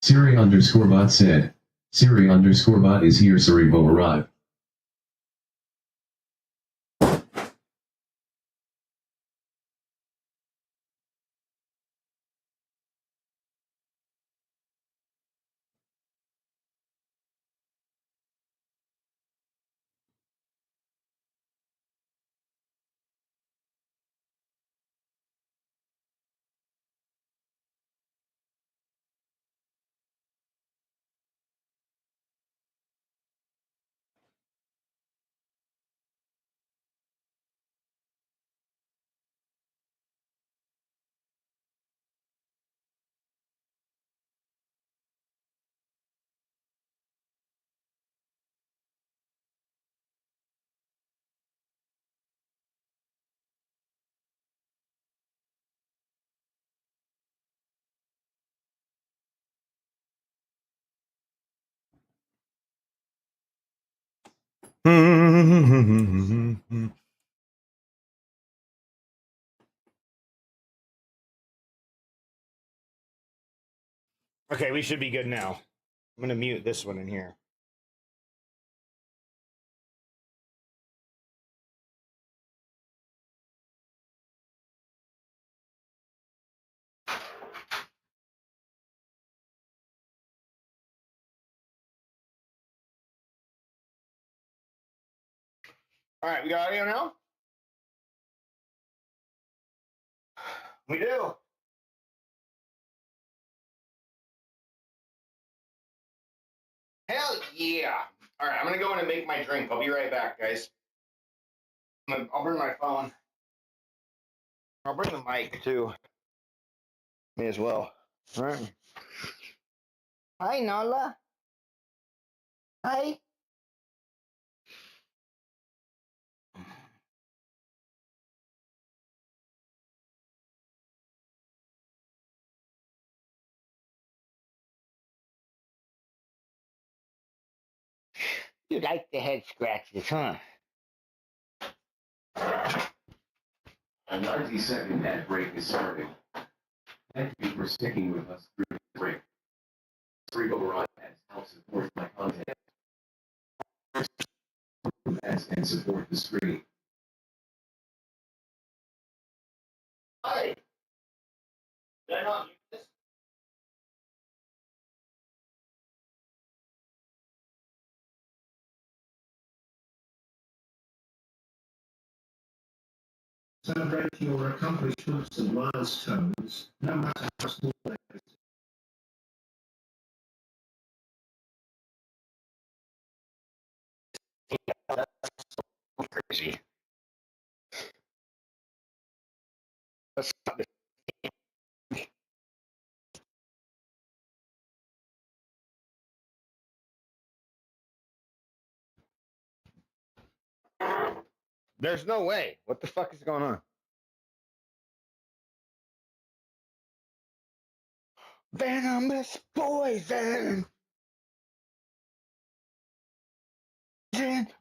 Siri_bot said. Siri_bot is here. Siri will arrive. Okay, we should be good now. I'm going to mute this one in here. All right, we got audio now? We do. Hell yeah. All right, I'm going to go in and make my drink. I'll be right back, guys. I'll bring my phone. I'll bring the mic, too. Me as well. All right. Hi, Nala. Hi. You like the head scratches, huh? A 90-second ad break is starting. Thank you for sticking with us through the break. Siri will arrive ads help support my content. Ads and support the stream. Hi. Did I not mute this? Celebrate your accomplishments and milestones, no matter how small they are. Crazy. Let's stop this. There's no way. What the fuck is going on? Venomous poison.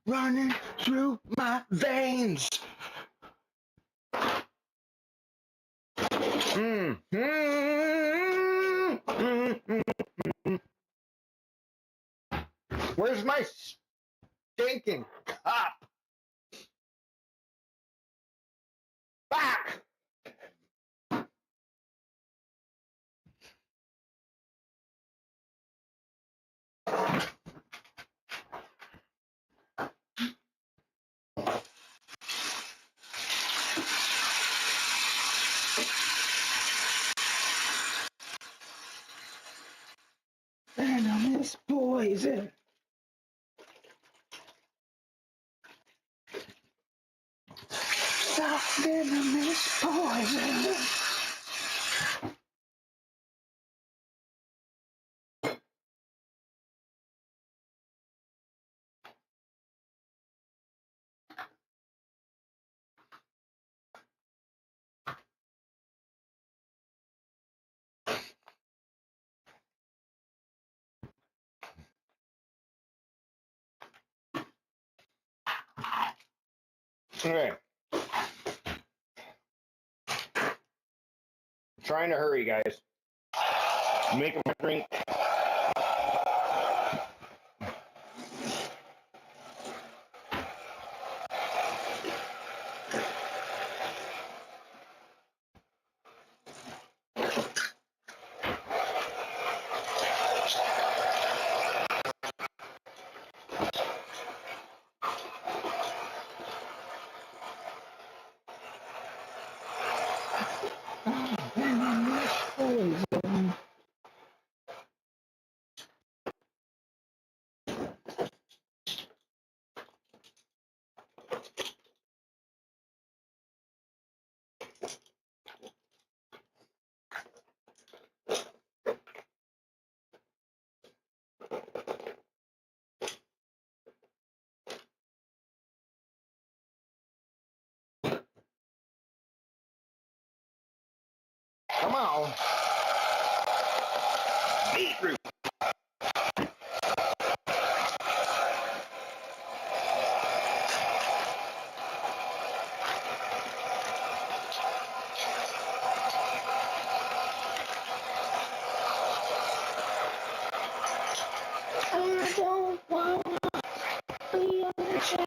Running through my veins. Where's my stinking cup? Back! Venomous poison. Stop venomous poison. Okay. Trying to hurry, guys. Make my drink. Come on. Beetroot. I don't want to be on the train.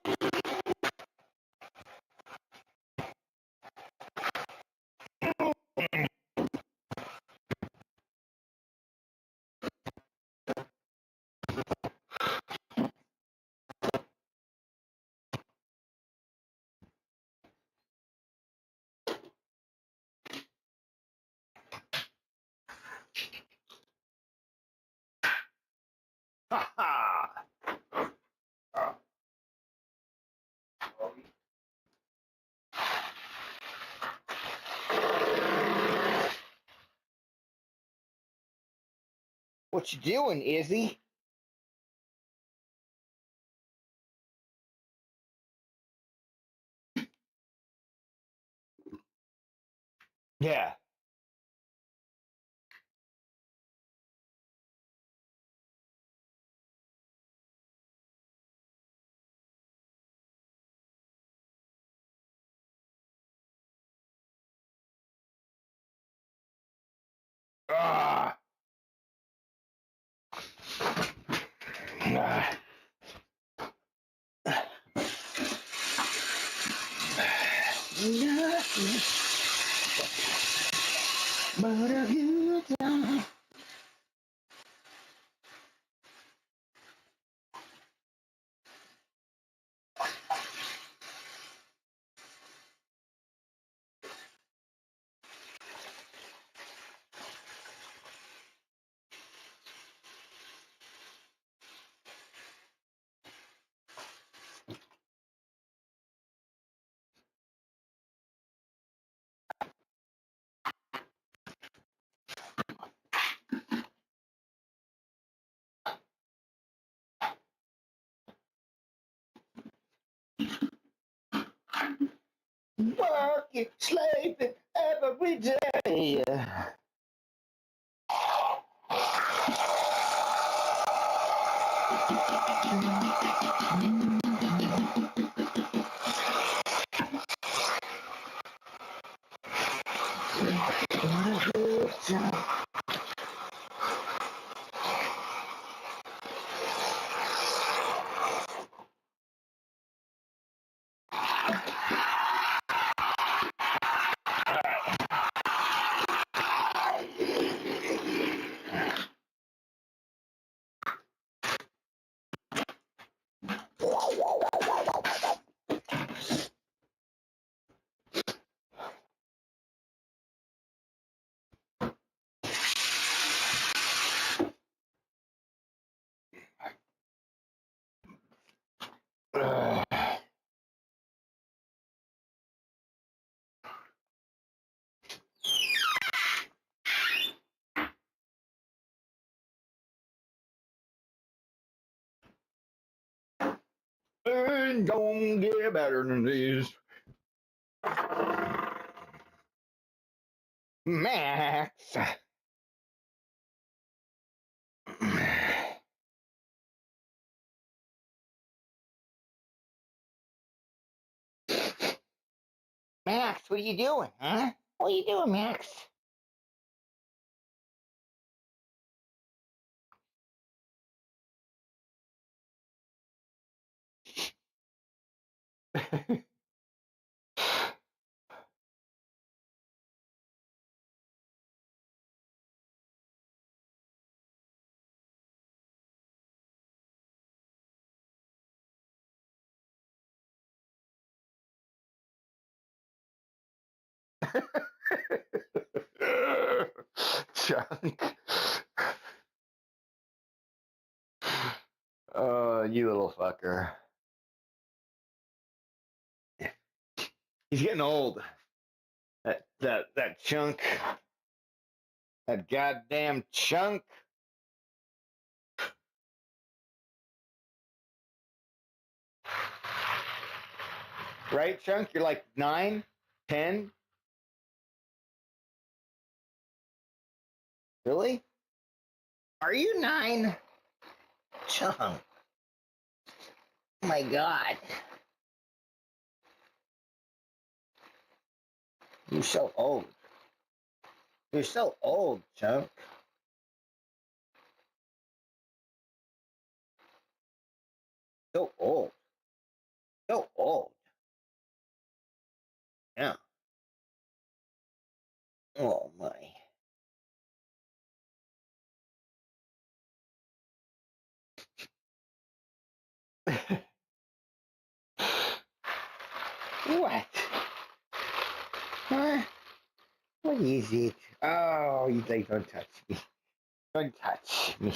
Ha ha. What you doing, Izzy? Yeah. Ah. Ah. Nothing but a good time. Working, slaving every day. What a good time. Ain't gonna get better than this. Max. Max, what are you doing, huh? What are you doing, Max? Chunk. Oh, you little fucker. He's getting old. That chunk. That goddamn chunk. Right, Chunk? You're like 9, 10. Really? Are you 9? Chunk. Oh my God. You're so old. You're so old, Chunk. So old. So old. Yeah. Oh my. What? Huh? What is it? Oh, you think don't touch me. Don't touch me.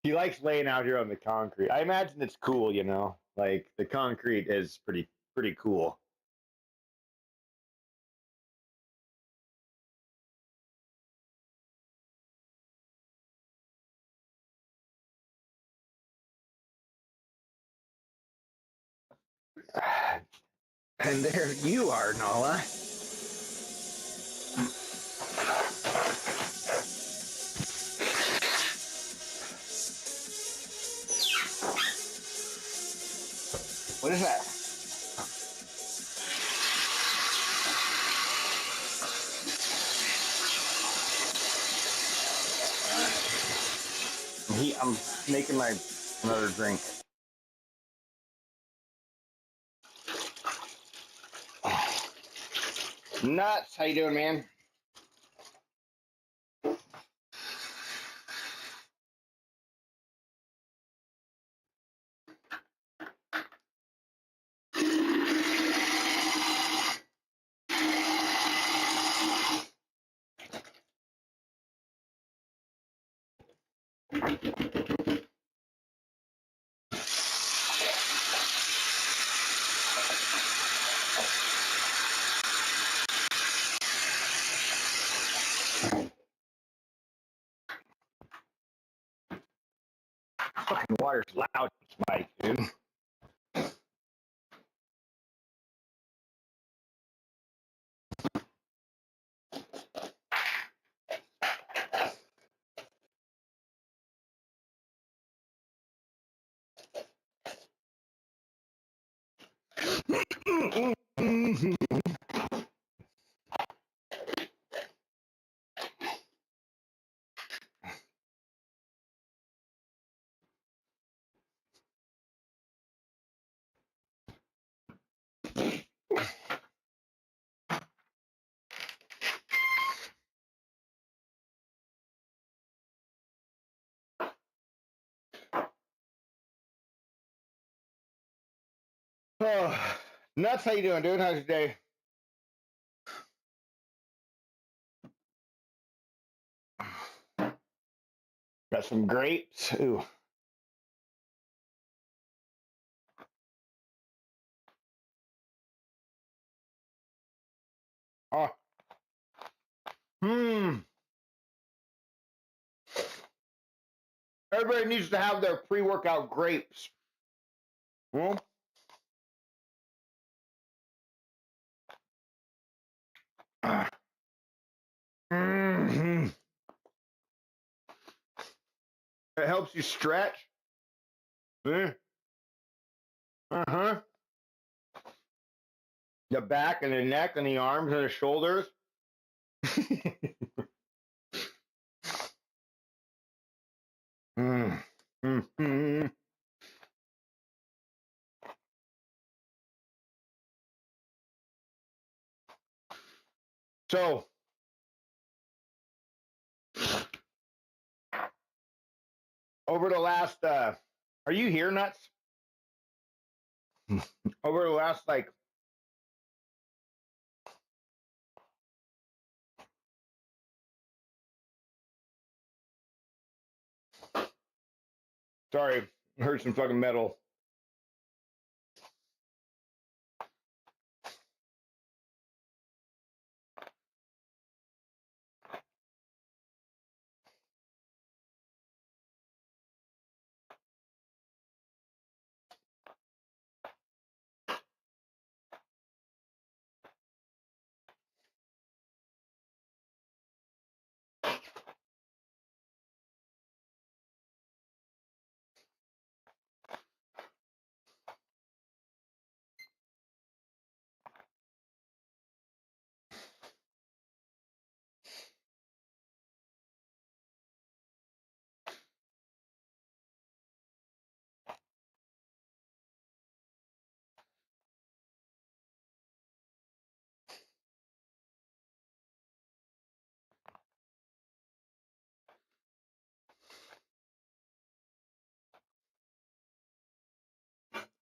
He likes laying out here on the concrete. I imagine it's cool, you know. Like the concrete is pretty cool. And there you are, Nala. What is that? I'm making my another drink. Nuts. How you doing, man? Fucking water's loud, Mike, dude. Oh, nuts. How you doing, dude? How's your day? Got some grapes. Ooh. Oh. Hmm. Everybody needs to have their pre-workout grapes. Hmm? Mm-hmm. It helps you stretch. Uh huh. The back and the neck and the arms and the shoulders. Mm. Mm-hmm. So, over the last, are you here, Nuts? Over the last, like, sorry, I heard some fucking metal.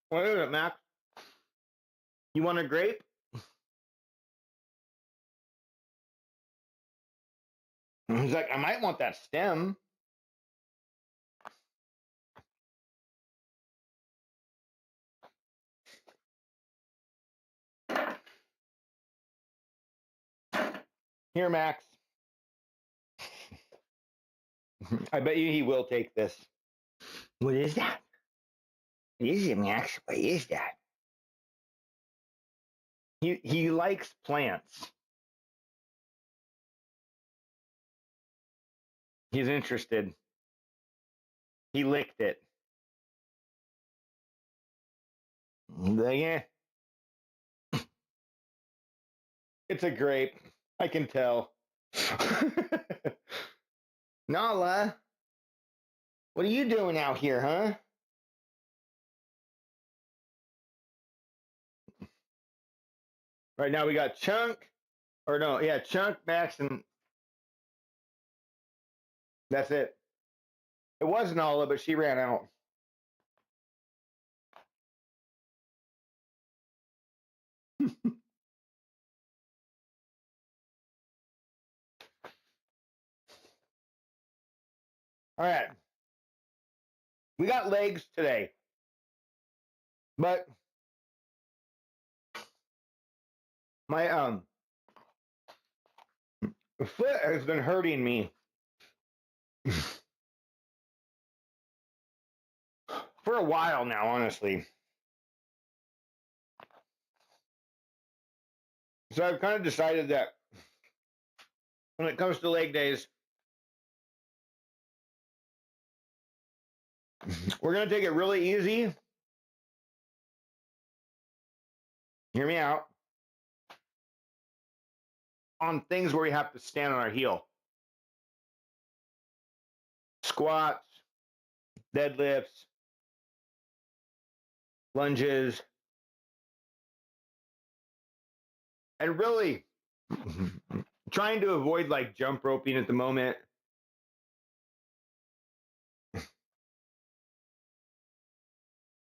What is it, Max? You want a grape? He's like, I might want that stem. Here, Max. I bet you he will take this. What is that? What is it, Max? What is that? He likes plants. He's interested. He licked it. Yeah. It's a grape. I can tell. Nala, what are you doing out here, huh? Right now we got Chunk, or no, yeah, Chunk, Max, and that's it. It was Nala, but she ran out. All right. We got legs today, but my foot has been hurting me for a while now, honestly. So I've kind of decided that when it comes to leg days, we're going to take it really easy. Hear me out. On things where we have to stand on our heel. Squats, deadlifts, lunges, and really trying to avoid like jump roping at the moment.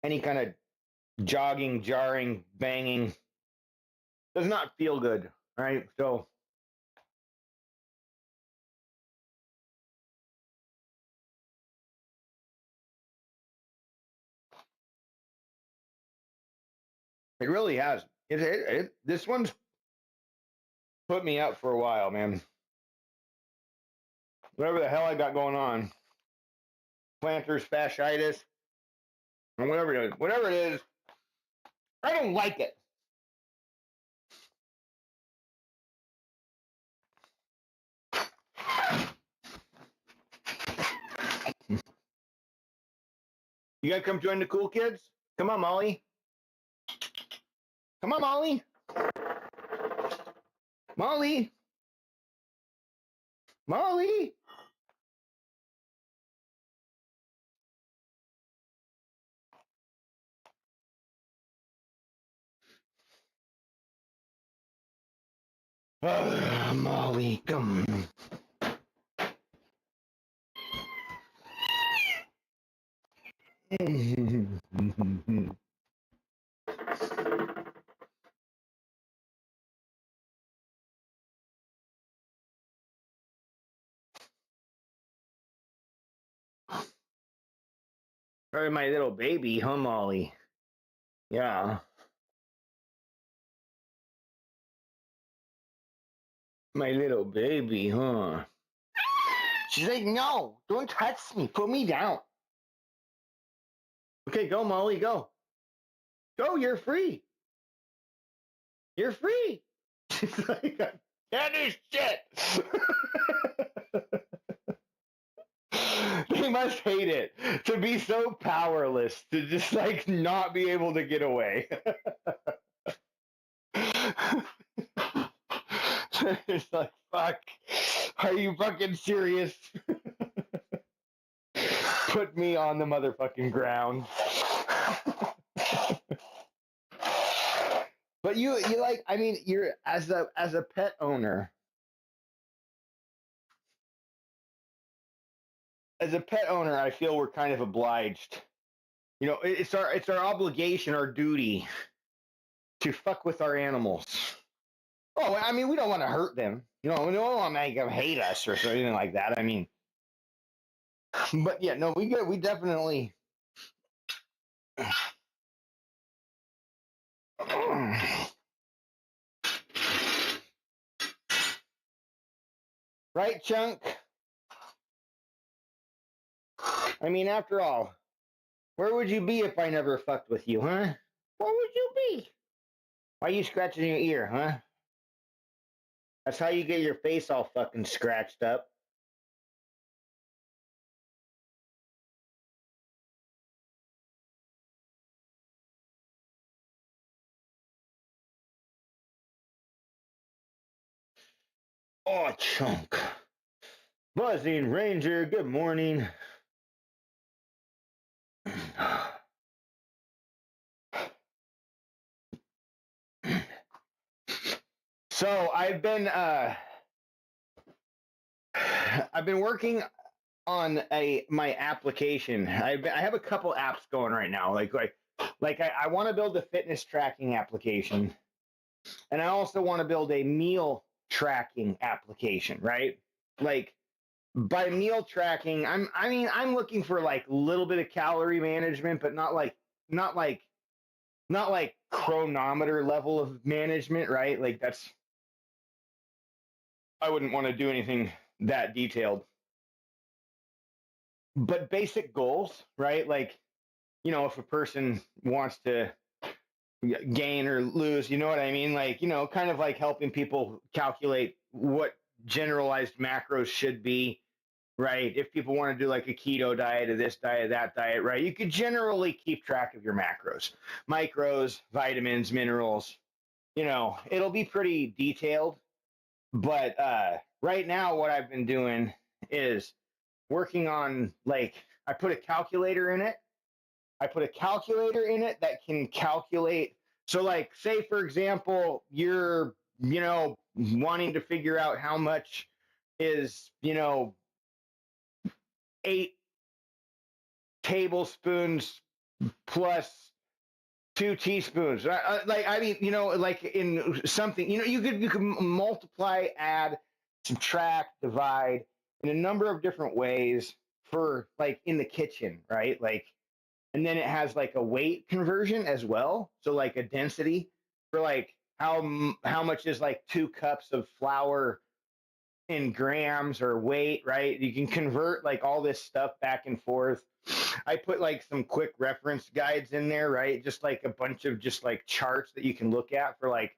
Any kind of jogging, jarring, banging does not feel good, right? So it really has. This one's put me up for a while, man. Whatever the hell I got going on, plantar fasciitis, or whatever it is, I don't like it. You gotta come join the cool kids? Come on, Molly. Come on, Molly. Molly. Molly. Molly, come. Probably my little baby, huh, Molly? Yeah. My little baby, huh? She's like, no, don't touch me. Put me down. Okay, go, Molly, go. Go, you're free. You're free. She's like, that is shit. They must hate it to be so powerless, to just like not be able to get away. It's like, fuck. Are you fucking serious? Put me on the motherfucking ground. But you like, I mean, you're as a pet owner. As a pet owner, I feel we're kind of obliged. You know, it's our obligation, our duty to fuck with our animals. Oh, I mean, we don't want to hurt them. You know, we don't want to make them hate us or anything like that. I mean, but yeah, no, we definitely. Right, Chunk? I mean, after all, where would you be if I never fucked with you, huh? Where would you be? Why are you scratching your ear, huh? That's how you get your face all fucking scratched up. Oh, Chunk. Buzzing Ranger, good morning. So I've been working on my application. I have a couple apps going right now. I want to build a fitness tracking application, and I also want to build a meal tracking application. Right? Like by meal tracking, I'm looking for like a little bit of calorie management, but not like chronometer level of management. Right? Like that's I wouldn't want to do anything that detailed. But basic goals, right? Like, you know, if a person wants to gain or lose, you know what I mean? Like, you know, kind of like helping people calculate what generalized macros should be, right? If people want to do like a keto diet or this diet, that diet, right? You could generally keep track of your macros, micros, vitamins, minerals, you know, it'll be pretty detailed. But right now, what I've been doing is working on like I put a calculator in it. I put a calculator in it that can calculate. So like say for example, you're, you know, wanting to figure out how much is, you know, 8 tablespoons plus 2 teaspoons. I mean, you know, like in something, you know, you could multiply, add, subtract, divide in a number of different ways for like in the kitchen, right? Like, and then it has like a weight conversion as well. So like a density for like how much is like 2 cups of flour in grams or weight, right? You can convert like all this stuff back and forth. I put like some quick reference guides in there, right? Just like a bunch of just like charts that you can look at for like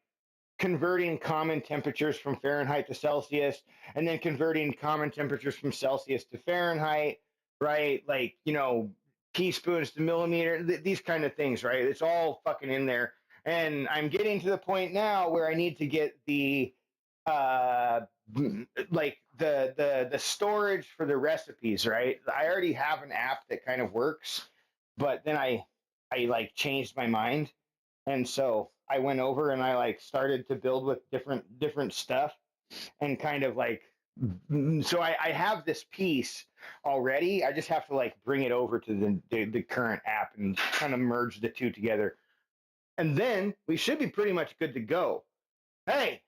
converting common temperatures from Fahrenheit to Celsius and then converting common temperatures from Celsius to Fahrenheit, right? Like, you know, teaspoons to millimeter, these kind of things, right? It's all fucking in there. And I'm getting to the point now where I need to get the uh like the storage for the recipes, right? I already have an app that kind of works, but then I like changed my mind, and so I went over and I like started to build with different stuff, and kind of like, so I have this piece already. I just have to like bring it over to the current app and kind of merge the two together, and then we should be pretty much good to go. Hey,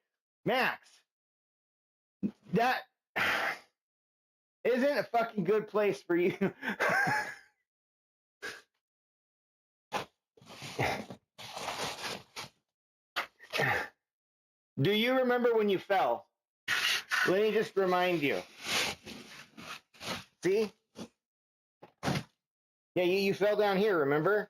Max, that isn't a fucking good place for you. Do you remember when you fell? Let me just remind you. See? Yeah, you fell down here, remember?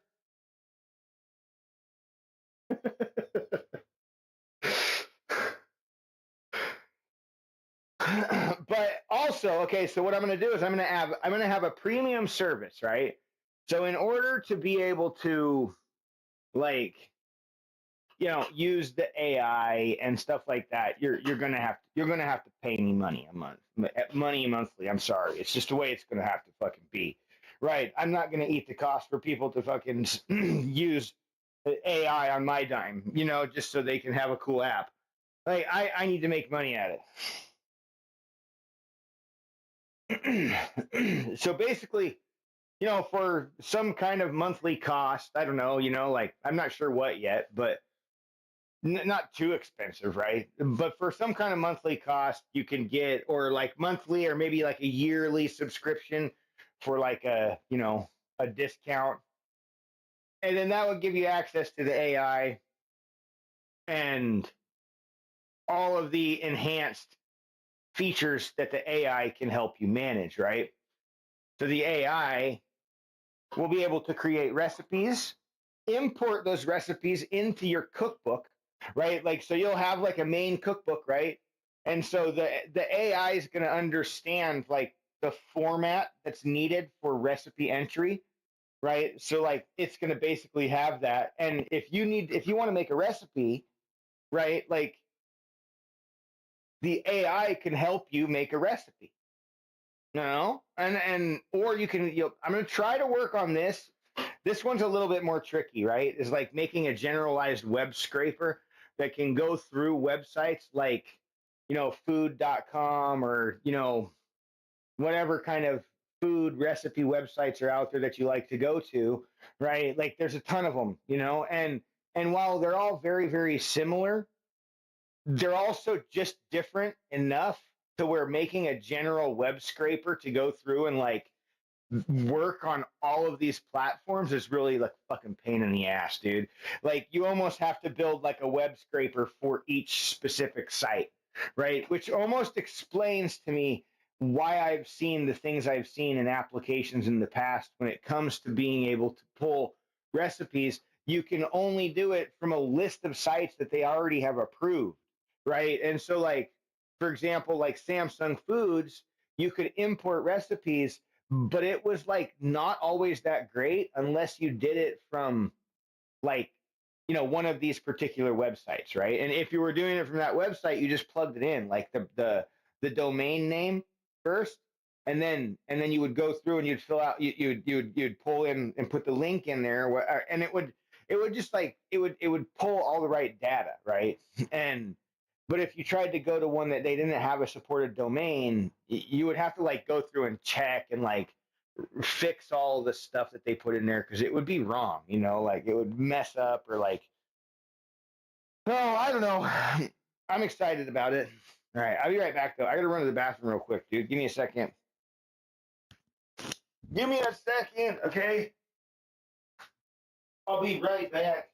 But also, okay, so what I'm going to do is I'm going to have a premium service, right? So in order to be able to like, use the AI and stuff like that, you're going to have to pay me money a month. Money monthly. I'm sorry. It's just the way it's going to have to fucking be. Right? I'm not going to eat the cost for people to fucking use AI on my dime, just so they can have a cool app. Like I need to make money at it. So basically, for some kind of monthly cost, I don't know, like I'm not sure what yet, but not too expensive, right? But for some kind of monthly cost, you can get, or like monthly, or maybe like a yearly subscription for like a discount. And then that would give you access to the AI and all of the enhanced features that the AI can help you manage, right? So the AI will be able to create recipes, import those recipes into your cookbook, right? Like, so you'll have like a main cookbook, right? And so the AI is going to understand like the format that's needed for recipe entry, right? So like it's going to basically have that. And if you want to make a recipe, right? Like the AI can help you make a recipe. No, and or you can. I'm going to try to work on this. This one's a little bit more tricky, right? It's like making a generalized web scraper that can go through websites like, food.com, or, whatever kind of food recipe websites are out there that you like to go to, right? Like there's a ton of them, and while they're all very, very similar, they're also just different enough to where making a general web scraper to go through and like work on all of these platforms is really like fucking pain in the ass, dude. Like you almost have to build like a web scraper for each specific site, right? Which almost explains to me why I've seen the things I've seen in applications in the past when it comes to being able to pull recipes. You can only do it from a list of sites that they already have approved, right? And so like, for example, like Samsung Foods, you could import recipes, but it was like not always that great unless you did it from like, one of these particular websites, right? And if you were doing it from that website, you just plugged it in, like the domain name first, and then you would go through and you'd fill out, you'd pull in and put the link in there, and it would just like it would pull all the right data, right? And but if you tried to go to one that they didn't have a supported domain, you would have to like go through and check and like fix all the stuff that they put in there because it would be wrong, like it would mess up, or like, oh, I don't know. I'm excited about it. All right, I'll be right back though. I gotta run to the bathroom real quick, dude. Give me a second. Give me a second, okay? I'll be right back.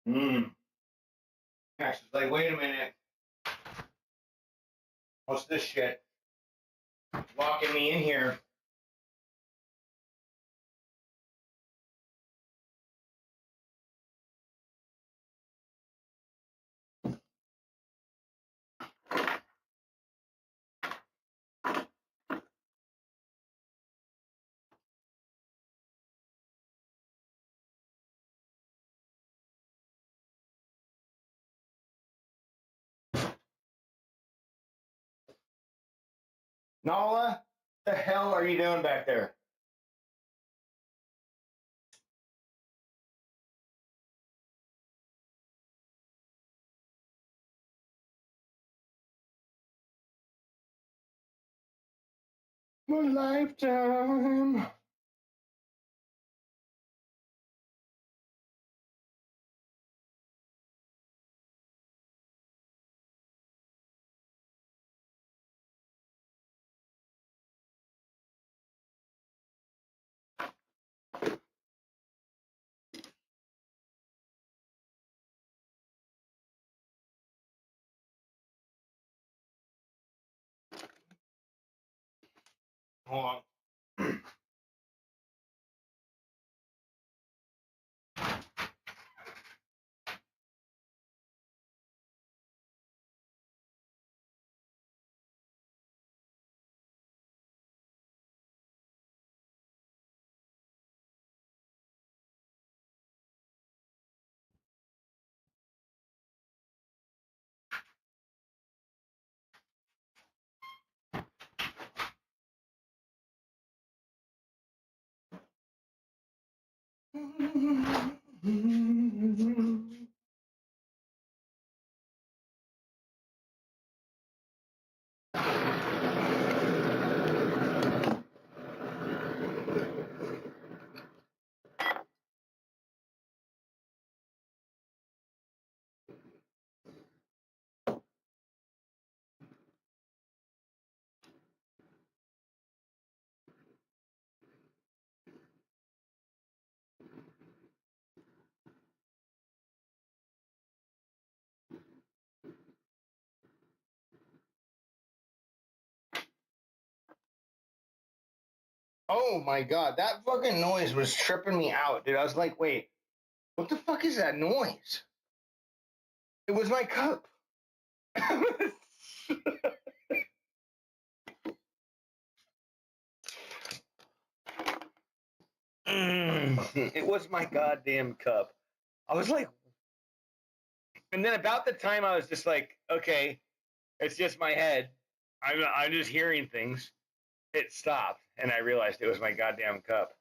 Max was like, wait a minute. What's this shit? Locking me in here. Nala, the hell are you doing back there? My lifetime. Hold on. Oh my god, that fucking noise was tripping me out, dude. I was like, wait, what the fuck is that noise? It was my cup. It was my goddamn cup. I was like, and then about the time I was just like, okay, it's just my head. I'm just hearing things. It stopped, and I realized it was my goddamn cup.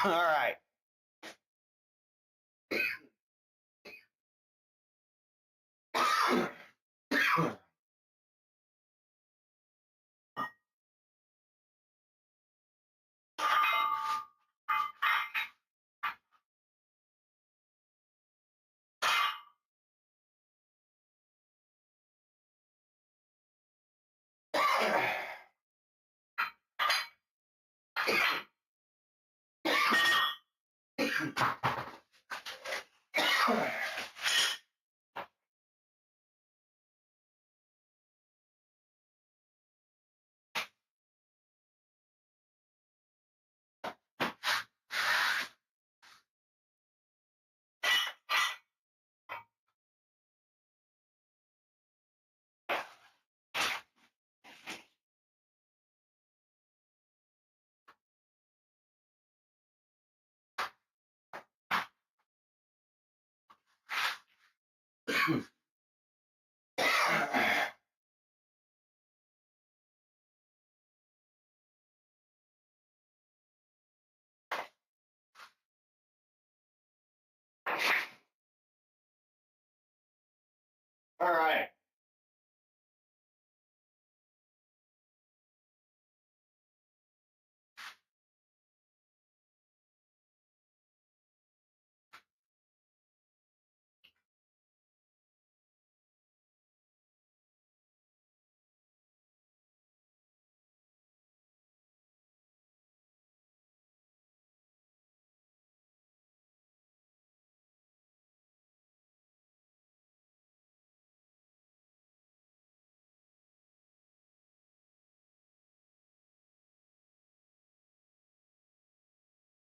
All right. All right.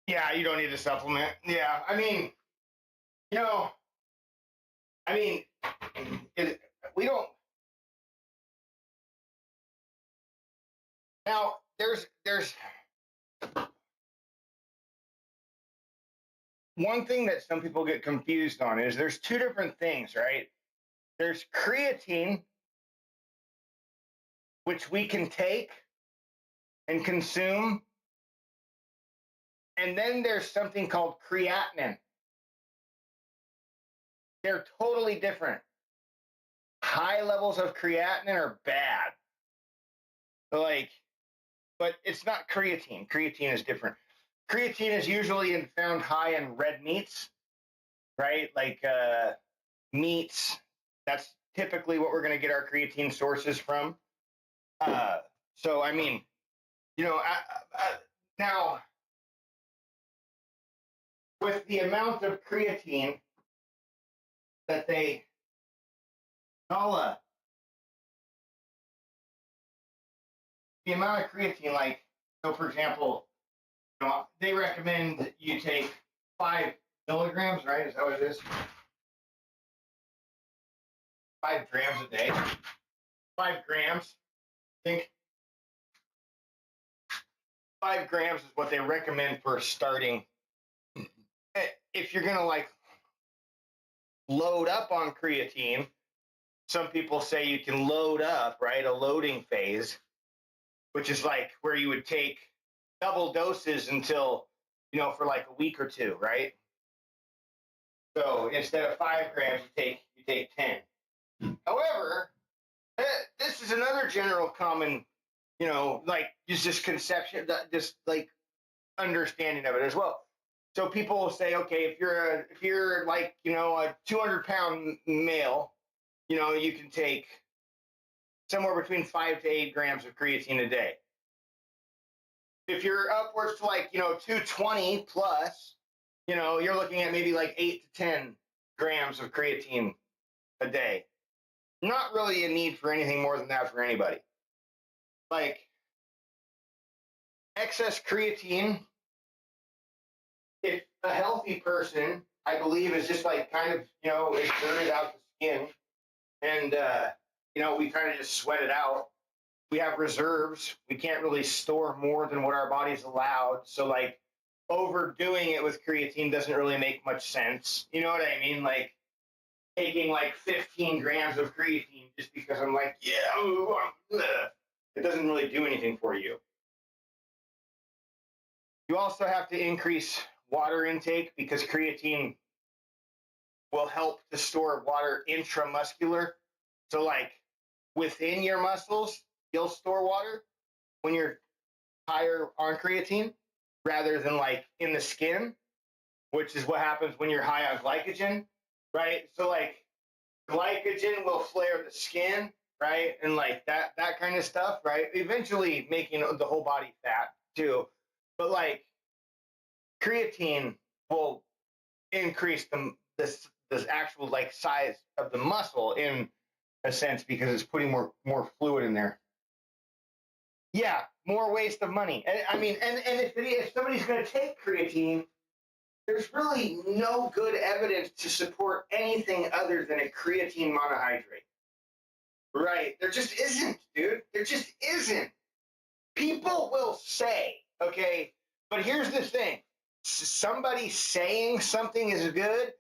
Yeah, you don't need a supplement. Yeah, I mean, you know, I mean, we don't. Now, there's one thing that some people get confused on is there's two different things, right? There's creatine, which we can take and consume, and then there's something called creatinine. They're totally different. High levels of creatinine are bad. Like, but it's not creatine. Creatine is different. Creatine is usually found high in red meats, right? Like meats. That's typically what we're going to get our creatine sources from. So, I mean, you know, now with the amount of creatine that they call the amount of creatine, like, so for example, you know, they recommend you take 5 milligrams, right? Is that what it is? 5 grams a day. 5 grams, I think. 5 grams is what they recommend for starting. If you're gonna like load up on creatine, some people say you can load up, right? A loading phase, which is like where you would take double doses until, you know, for like a week or two, right? So instead of 5 grams, you take 10. However, this is another general common, you know, like just conception, just like understanding of it as well. So people will say, okay, if you're like, you know, a 200-pound male, you know, you can take somewhere between 5 to 8 grams of creatine a day. If you're upwards to like, you know, 220 plus, you know, you're looking at maybe like 8 to 10 grams of creatine a day. Not really a need for anything more than that for anybody. Like excess creatine, if a healthy person, I believe, is just like kind of, you know, exerted out the skin, and you know, we kind of just sweat it out. We have reserves. We can't really store more than what our body's allowed. So like overdoing it with creatine doesn't really make much sense. You know what I mean? Like taking like 15 grams of creatine just because I'm like, yeah, it doesn't really do anything for you. You also have to increase water intake because creatine will help to store water intramuscular. So like within your muscles, you'll store water when you're higher on creatine rather than like in the skin, which is what happens when you're high on glycogen, right? So like glycogen will flare the skin, right? And like that kind of stuff, right? Eventually making the whole body fat too. But like creatine will increase the actual like size of the muscle in a sense because it's putting more fluid in there. Yeah, more waste of money. And I mean, and if somebody's going to take creatine, there's really no good evidence to support anything other than a creatine monohydrate. Right? There just isn't, dude. There just isn't. People will say, okay, but here's the thing. Somebody saying something is good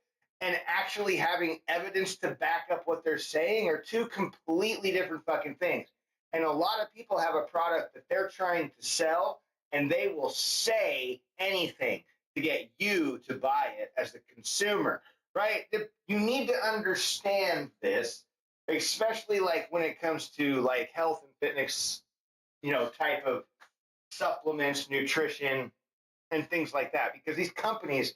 and actually having evidence to back up what they're saying are two completely different fucking things. And a lot of people have a product that they're trying to sell, and they will say anything to get you to buy it as the consumer, right? You need to understand this, especially like when it comes to like health and fitness, type of supplements, nutrition, and things like that. Because these companies,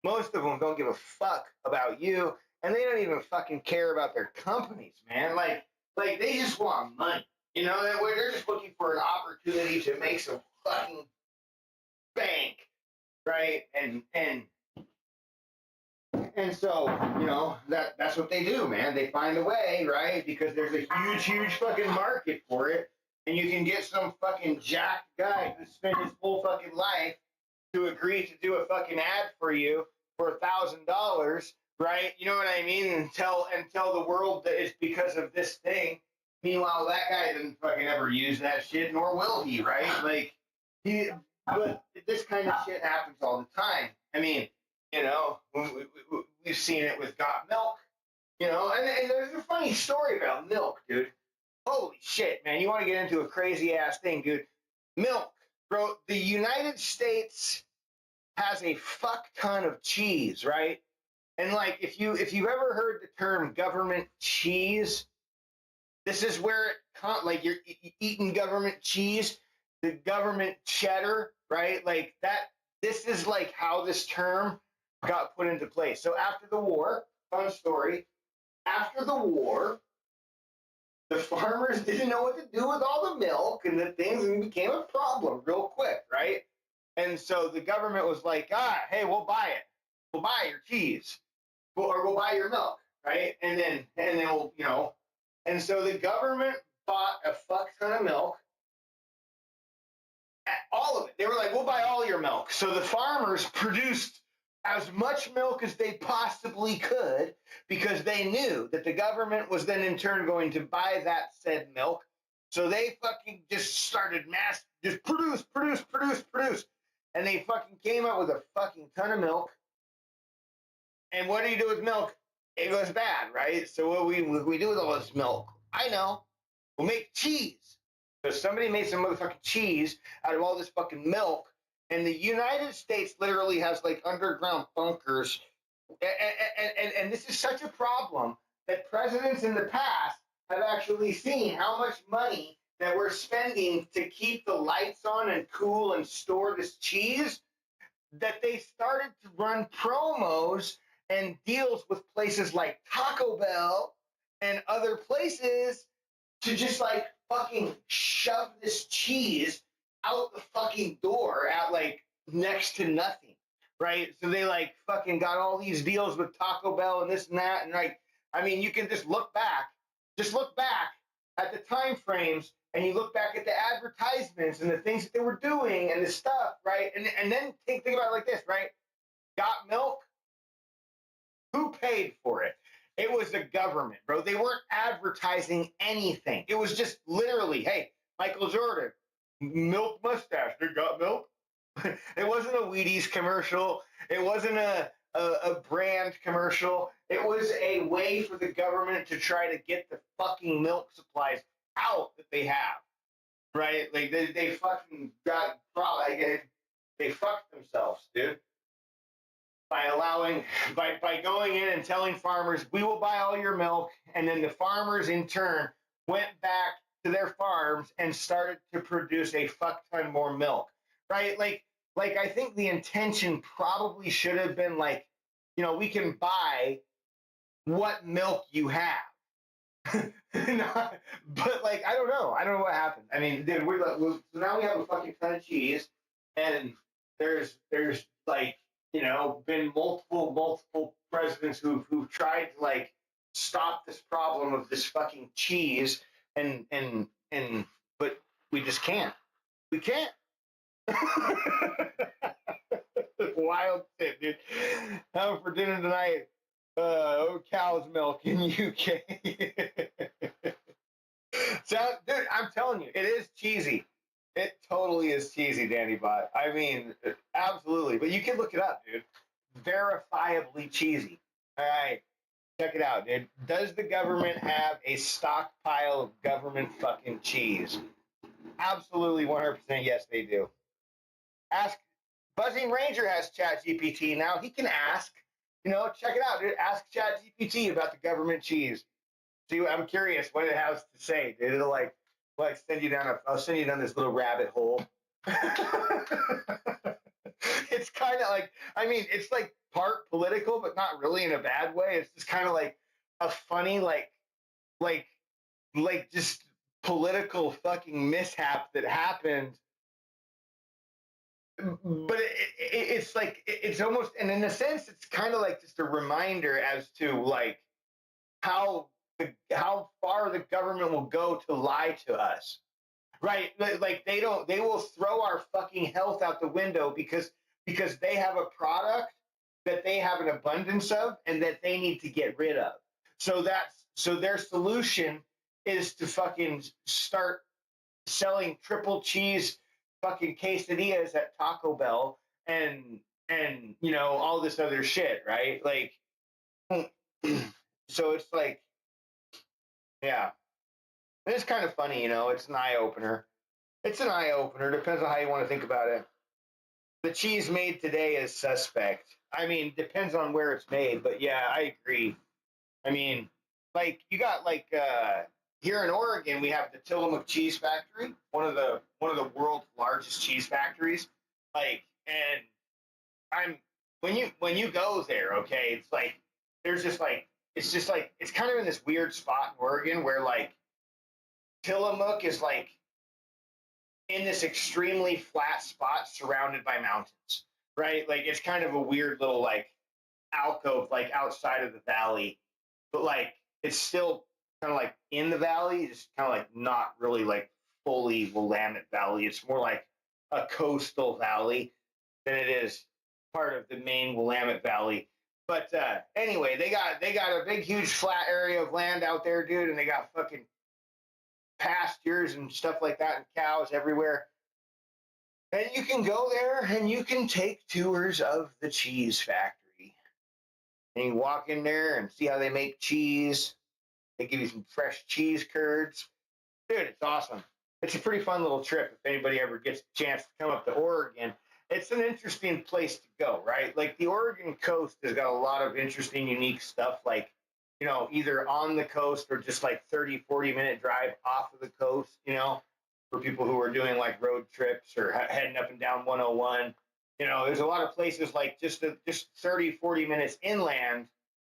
most of them don't give a fuck about you, and they don't even fucking care about their companies, man. Like they just want money. They're just looking for an opportunity to make some fucking bank, right? And so, that's what they do, man. They find a way, right? Because there's a huge fucking market for it, and you can get some fucking jacked guy who spent his whole fucking life to agree to do a fucking ad for you for $1,000, right? You know what I mean? And tell the world that it's because of this thing. Meanwhile, that guy didn't fucking ever use that shit, nor will he, right? But this kind of shit happens all the time. I mean, we've seen it with Got Milk, and there's a funny story about milk, dude. Holy shit, man. You want to get into a crazy ass thing, dude. Milk, bro. The United States has a fuck ton of cheese, right? And like, if you've ever heard the term government cheese, this is where you're eating government cheese, the government cheddar, right? Like that. This is like how this term got put into place. So after the war, fun story. After the war, the farmers didn't know what to do with all the milk and the things, and it became a problem real quick, right? And so the government was like, hey, we'll buy it. We'll buy your cheese. Or we'll buy your milk, right? And then we'll, and so the government bought a fuck ton of milk. All of it. They were like, we'll buy all your milk. So the farmers produced as much milk as they possibly could because they knew that the government was then in turn going to buy that said milk. So they fucking just started just produce. And they fucking came out with a fucking ton of milk. And what do you do with milk? It goes bad, right? So what we do with all this milk? I know. We'll make cheese. So somebody made some motherfucking cheese out of all this fucking milk. And the United States literally has like underground bunkers. And this is such a problem that presidents in the past have actually seen how much money that we're spending to keep the lights on and cool and store this cheese, that they started to run promos and deals with places like Taco Bell and other places to just like fucking shove this cheese out the fucking door at like next to nothing, right? So they like fucking got all these deals with Taco Bell and this and that, and like, I mean, you can just look back at the time frames, and you look back at the advertisements and the things that they were doing and the stuff, right? And then think about it like this, right? Got milk? Who paid for it? It was the government, bro. They weren't advertising anything. It was just literally, hey, Michael Jordan, milk mustache. They got milk. It wasn't a Wheaties commercial. It wasn't a brand commercial. It was a way for the government to try to get the fucking milk supplies out that they have, right? Like they fucking got they fucked themselves, dude. By going in and telling farmers, we will buy all your milk, and then the farmers in turn went back to their farms and started to produce a fuck ton more milk, right? Like I think the intention probably should have been like, we can buy what milk you have. But like, I don't know what happened. I mean, dude, so now we have a fucking ton of cheese, and there's like, been multiple presidents who've tried to like stop this problem of this fucking cheese, and but we just can't. We can't. Wild shit, dude. Having for dinner tonight, cow's milk in UK. So, dude, I'm telling you, it is cheesy. It totally is cheesy, Danny Bot. I mean, absolutely. But you can look it up, dude. Verifiably cheesy. All right. Check it out, dude. Does the government have a stockpile of government fucking cheese? Absolutely 100% yes, they do. Ask Buzzing Ranger has Chat GPT now. He can ask. Check it out, dude. Ask Chat GPT about the government cheese. See, I'm curious what it has to say, dude. It'll like send you down I'll send you down this little rabbit hole. It's kind of like, it's like part political, but not really in a bad way. It's just kind of like a funny, like just political fucking mishap that happened. But it's like, it's almost, and in a sense, it's kind of like just a reminder as to like how far the government will go to lie to us. Right, like they will throw our fucking health out the window because they have a product that they have an abundance of and that they need to get rid of. So their solution is to fucking start selling triple cheese fucking quesadillas at Taco Bell and all this other shit, right? Like, so it's like, yeah. It's kind of funny, it's an eye opener. It's an eye opener. Depends on how you want to think about it. The cheese made today is suspect. Depends on where it's made, but yeah, I agree. Like you got here in Oregon, we have the Tillamook Cheese Factory, one of the world's largest cheese factories. Like, and when you go there, okay, it's like there's just like it's kind of in this weird spot in Oregon where like Tillamook is like in this extremely flat spot surrounded by mountains, right? Like it's kind of a weird little like alcove, like outside of the valley, but like it's still kind of like in the valley, just kind of like not really like fully Willamette Valley. It's more like a coastal valley than it is part of the main Willamette Valley. But anyway, they got a big, huge, flat area of land out there, dude, and they got fucking pastures and stuff like that, and cows everywhere. And you can go there and you can take tours of the cheese factory. And you walk in there and see how they make cheese. They give you some fresh cheese curds. Dude, it's awesome. It's a pretty fun little trip if anybody ever gets a chance to come up to Oregon. It's an interesting place to go, right? Like the Oregon coast has got a lot of interesting, unique stuff, like, either on the coast or just like 30, 40-minute drive off of the coast, for people who are doing like road trips or heading up and down 101. There's a lot of places like just 30, 40 minutes inland,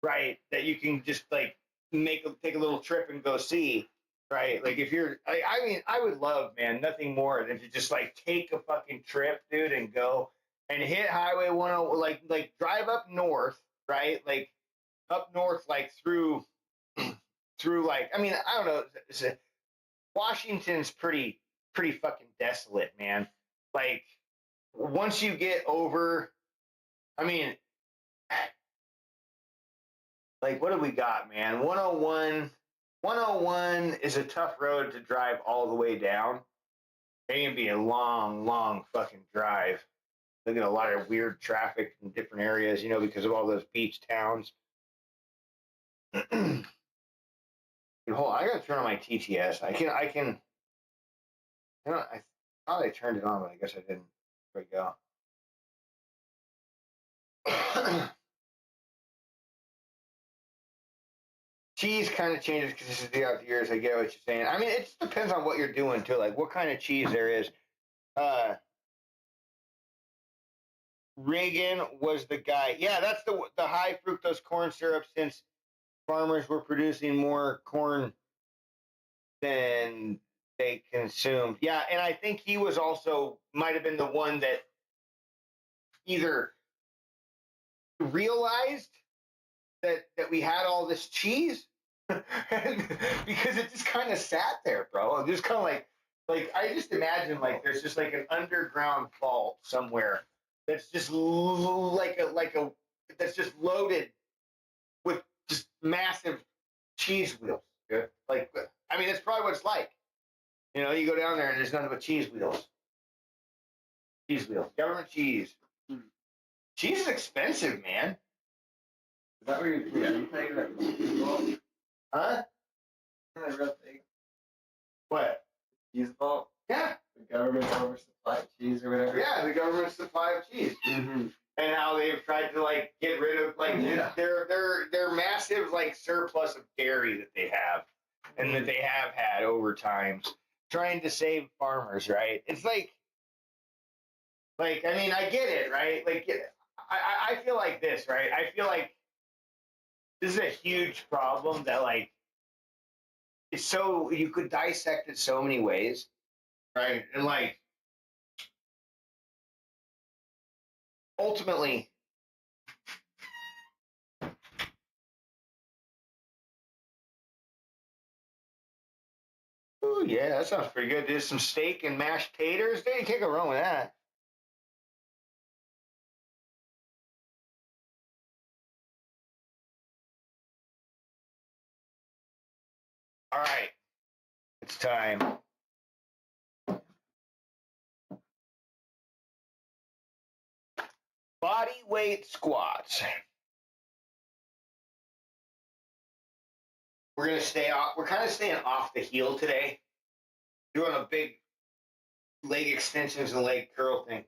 right, that you can just like take a little trip and go see, right? Like if you're, I would love, man, nothing more than to just like take a fucking trip, dude, and go and hit Highway 101, like drive up north, right? Like up north, like through like, I don't know. Washington's pretty fucking desolate, man. Like once you get over, like what do we got, man? 101 is a tough road to drive all the way down. It can be a long, long fucking drive. Look at a lot of weird traffic in different areas, because of all those beach towns. Hold on, I gotta turn on my TTS. I thought I turned it on, but I guess I didn't. There we go. Cheese kind of changes consistency throughout the years. I get what you're saying. It just depends on what you're doing too, like what kind of cheese there is. Reagan was the guy. Yeah, that's the high fructose corn syrup, since farmers were producing more corn than they consumed. Yeah, and I think he was also might have been the one that either realized that we had all this cheese because it just kind of sat there, bro. Just kind of like I just imagine like there's just like an underground vault somewhere that's just like a that's just loaded with just massive cheese wheels. Yeah. Like that's probably what it's like. You go down there and there's nothing but cheese wheels. Cheese wheels. Government cheese. Cheese is expensive, man. Is that where you playing that vault? Huh? Isn't that a real thing? What? Cheese vault? Yeah. The government oversupply of cheese or whatever? Yeah, the government's supply of cheese. Mm-hmm. And how they've tried to like get rid of like Yeah. their massive like surplus of dairy that they have and that they have had over time, trying to save farmers, right? It's like I mean, I get it, right? Like I feel like this, right? I feel like this is a huge problem that like it's so you could dissect it so many ways, right? And like ultimately oh yeah, that sounds pretty good. There's some steak and mashed taters. They can't go wrong with that. All right, it's time. Body weight squats. We're gonna stay off. We're kind of staying off the heel today. Doing a big leg extensions and leg curl thing.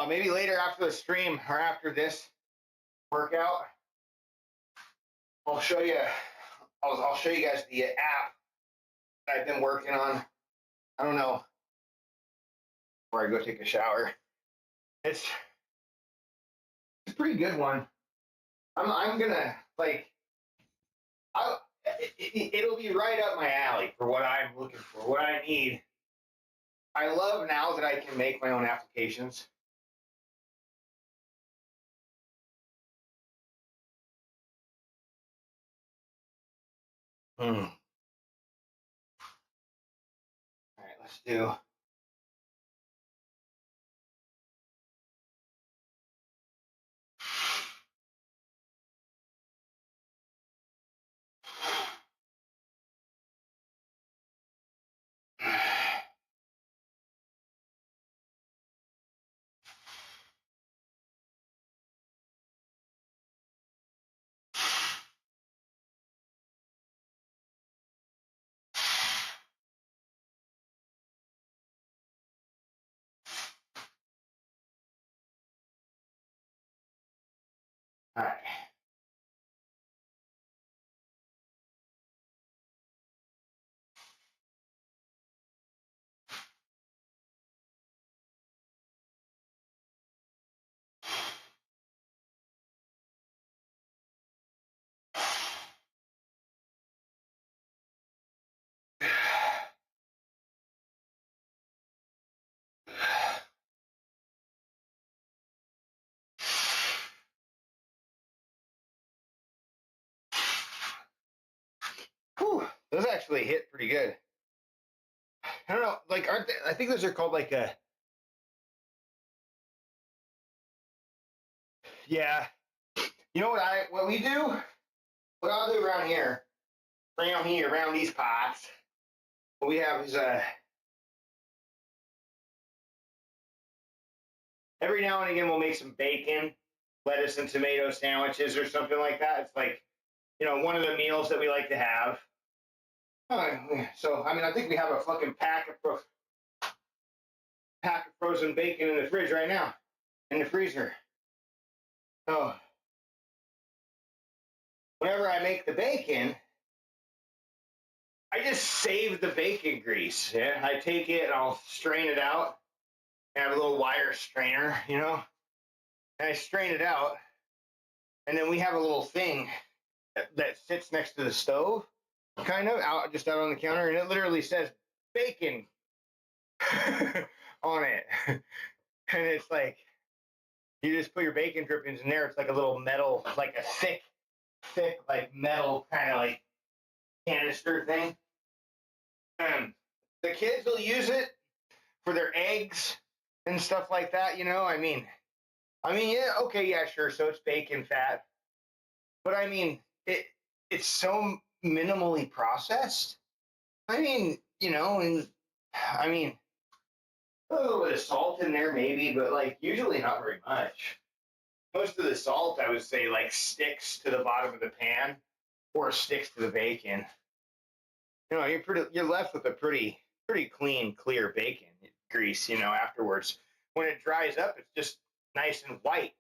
Maybe later after the stream or after this workout, I'll show you. I'll show you guys the app that I've been working on. I don't know. Before I go take a shower, it's a pretty good one. I'm gonna like. It'll be right up my alley for what I'm looking for, what I need. I love now that I can make my own applications. All right, let's do. All right. Whew, those actually hit pretty good. I don't know, like aren't they, I think those are called like a yeah. You know what we do? What I'll do around here, around these pots, what we have is every now and again we'll make some bacon, lettuce and tomato sandwiches or something like that. It's like, one of the meals that we like to have. So I mean I think we have a fucking pack of frozen bacon in the fridge right now, in the freezer. So whenever I make the bacon, I just save the bacon grease. Yeah, I take it and I'll strain it out. I have a little wire strainer, and I strain it out, And then we have a little thing that sits next to the stove, kind of just out on the counter, and it literally says bacon on it. And it's like you just put your bacon drippings in there. It's like a little metal, like a thick, like metal kind of like canister thing. The kids will use it for their eggs and stuff like that. Yeah, okay, yeah, sure. So it's bacon fat, but I mean, it's so minimally processed. And I mean, a little bit of salt in there maybe, but like usually not very much. Most of the salt, I would say, like sticks to the bottom of the pan or sticks to the bacon. You're left with a pretty clean, clear bacon grease. Afterwards, when it dries up, it's just nice and white.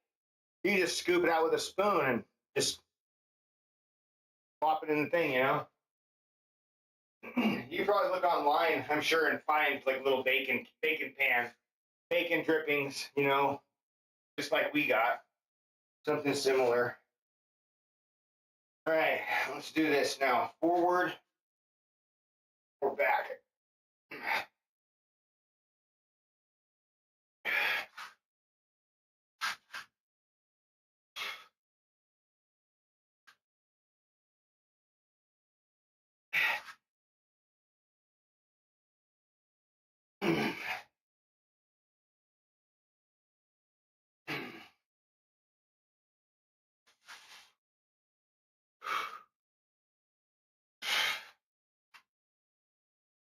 You just scoop it out with a spoon and just plop it in the thing. You probably look online, I'm sure, and find like little bacon pan, bacon drippings. Just like we got something similar. All right, let's do this now. Forward or back.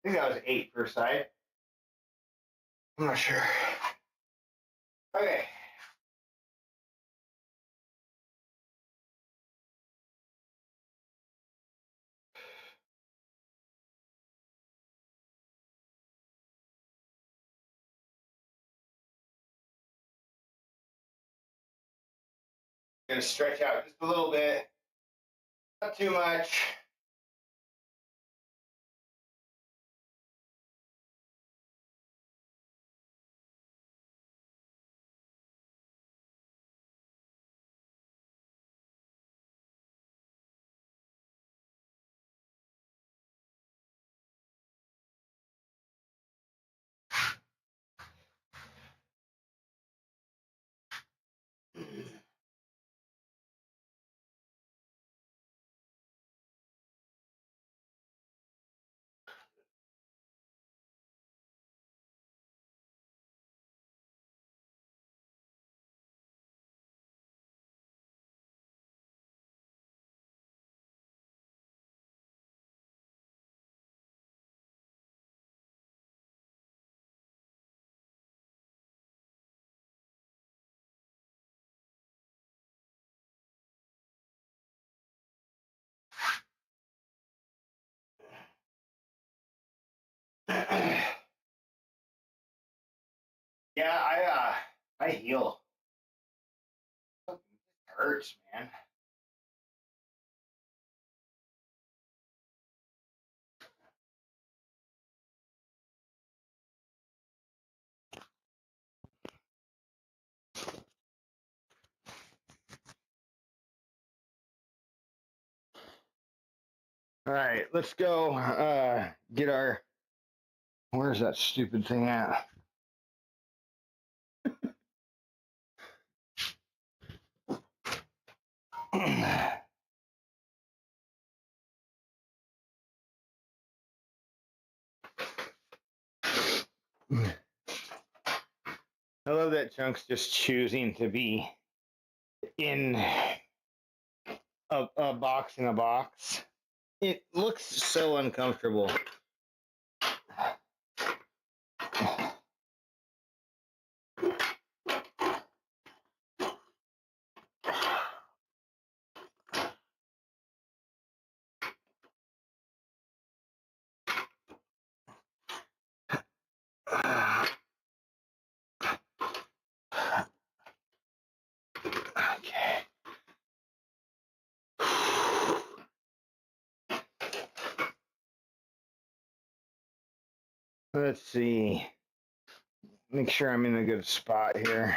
I think that was 8 per side. I'm not sure. Okay. Gonna stretch out just a little bit, not too much. Yeah, I heal. It hurts, man. All right, let's go get our. Where's that stupid thing at? I love that Chunk's just choosing to be in a box in a box. It looks so uncomfortable. Okay. Let's see. Make sure I'm in a good spot here.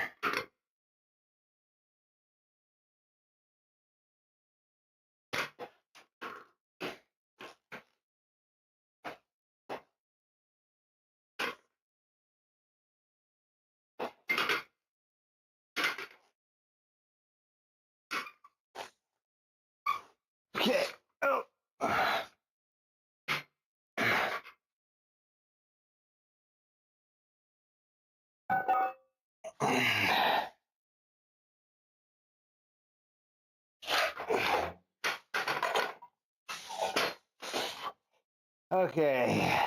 Okay.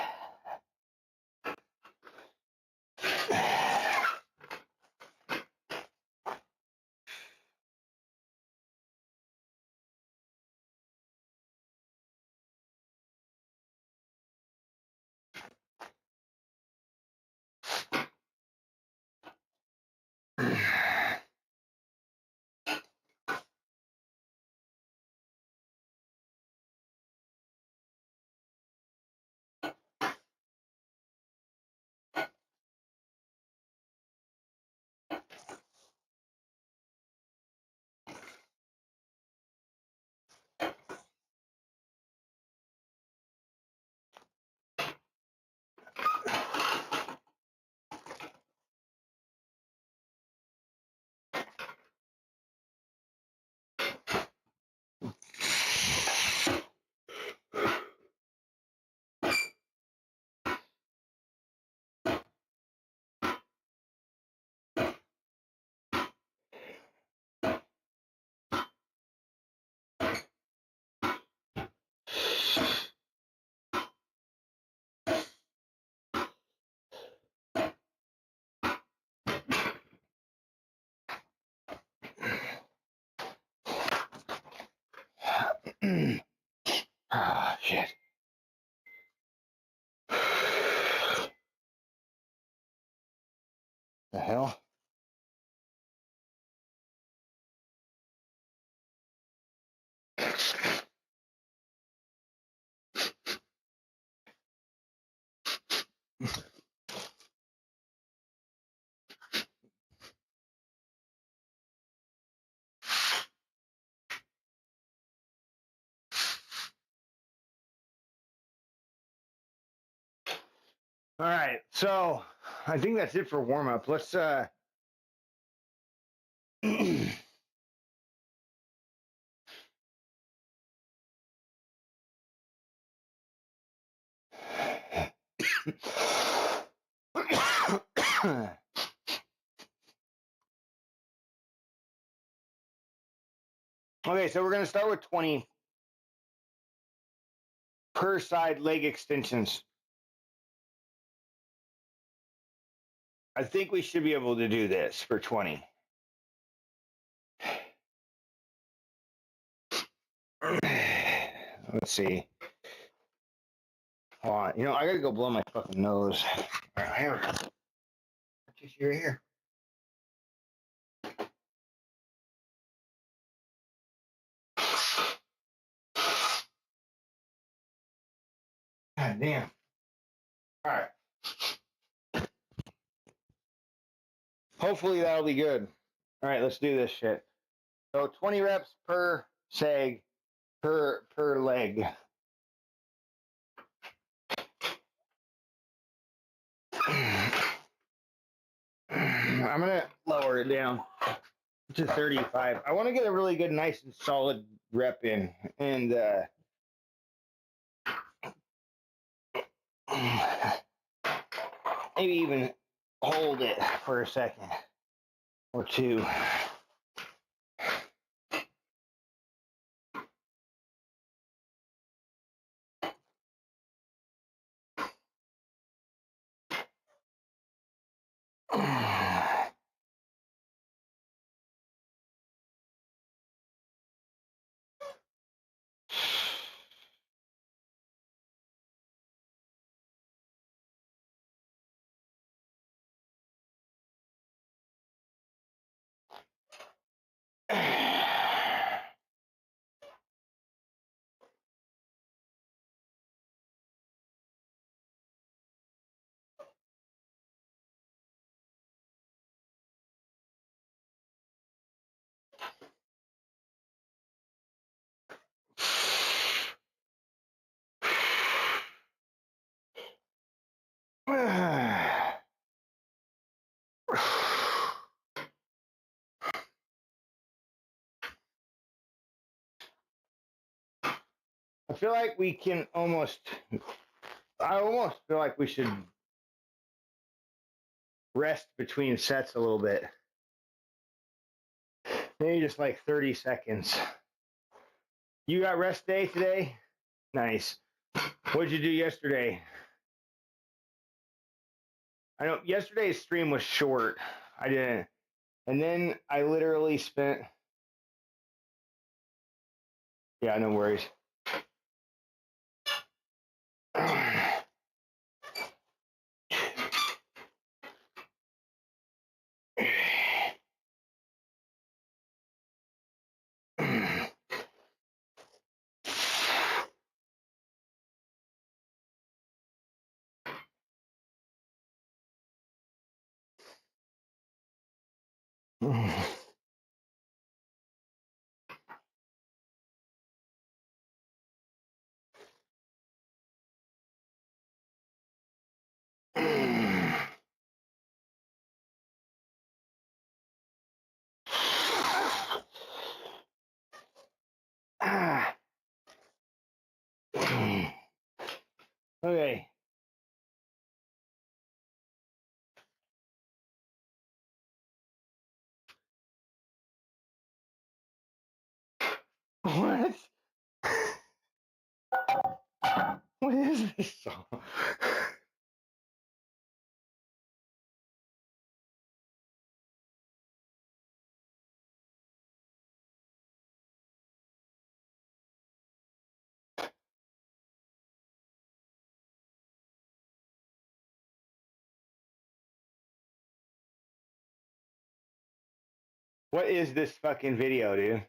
Ah, shit. The hell? All right, so I think that's it for warm up. Let's Okay, so we're gonna start with 20 per side leg extensions. I think we should be able to do this for 20. Let's see. Hold on. You know, I gotta go blow my fucking nose. All right, here. Tissue right here. God damn. All right. Hopefully that'll be good. All right, let's do this shit. So 20 reps per seg per leg. I'm gonna lower it down to 35. I want to get a really good, nice and solid rep in, and maybe even hold it for a second or two. I feel like we can almost. I almost feel like we should rest between sets a little bit. Maybe just like 30 seconds. You got rest day today? Nice. What'd you do yesterday? I know yesterday's stream was short. I didn't. And then I literally spent. Yeah, no worries. Okay. What? What is this song? What is this fucking video, dude?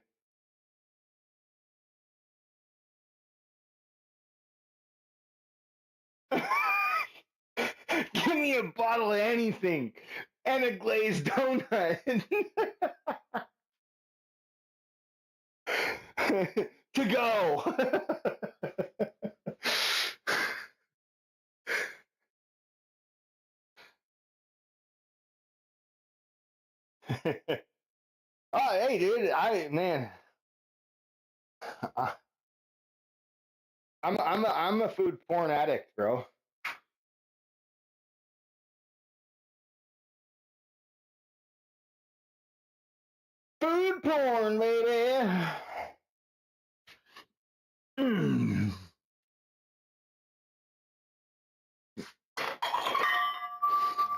Give me a bottle of anything and a glazed donut. To go. Oh, hey, dude. I'm a food porn addict, bro. Food porn, baby. Mm.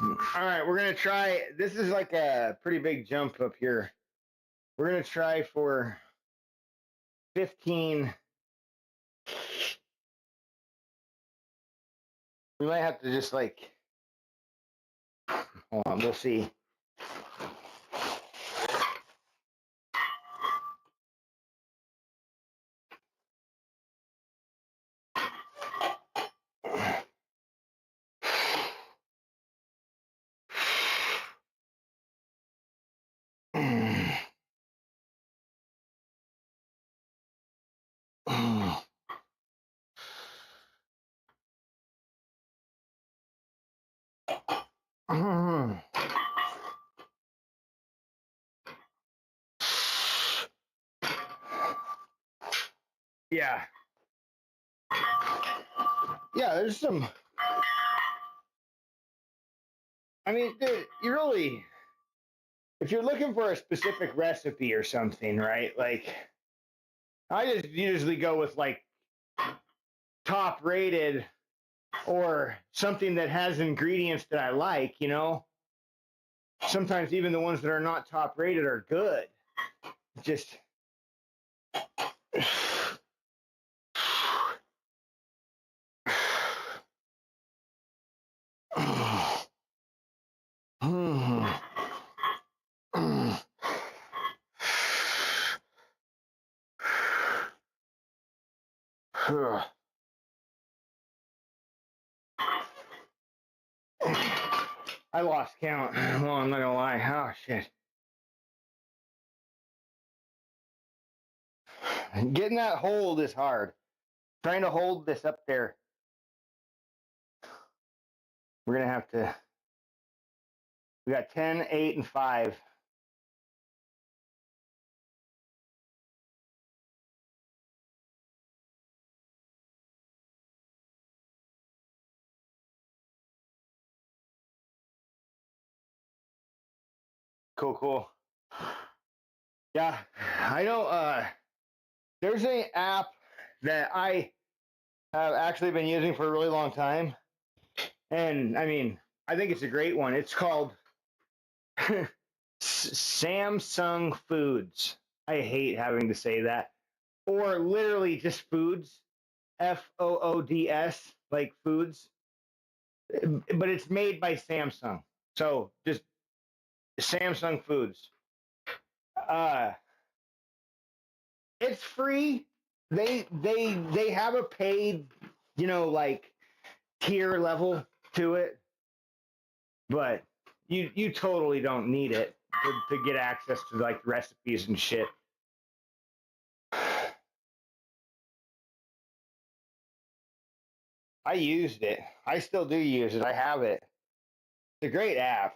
All right, we're gonna try. This is like a pretty big jump up here. We're gonna try for 15. We might have to just like. Hold on, we'll see. Yeah. Yeah, there's some. I mean, dude, you really, if you're looking for a specific recipe or something, right? Like, I just usually go with like top rated or something that has ingredients that I like, you know? Sometimes even the ones that are not top rated are good. Just. I lost count. Well, I'm not gonna lie. Oh shit. Getting that hold is hard. Trying to hold this up there. We're gonna have to. We got 10, 8, and 5. Cool. Yeah, I know. There's an app that I have actually been using for a really long time, and I mean, I think it's a great one. It's called Samsung Foods. I hate having to say that, or literally just Foods, FOODS, like Foods, but it's made by Samsung. So just Samsung Foods. Uh, it's free. They have a paid, like tier level to it, but you totally don't need it to get access to like recipes and shit. I used it. I still do use it. I have it. It's a great app.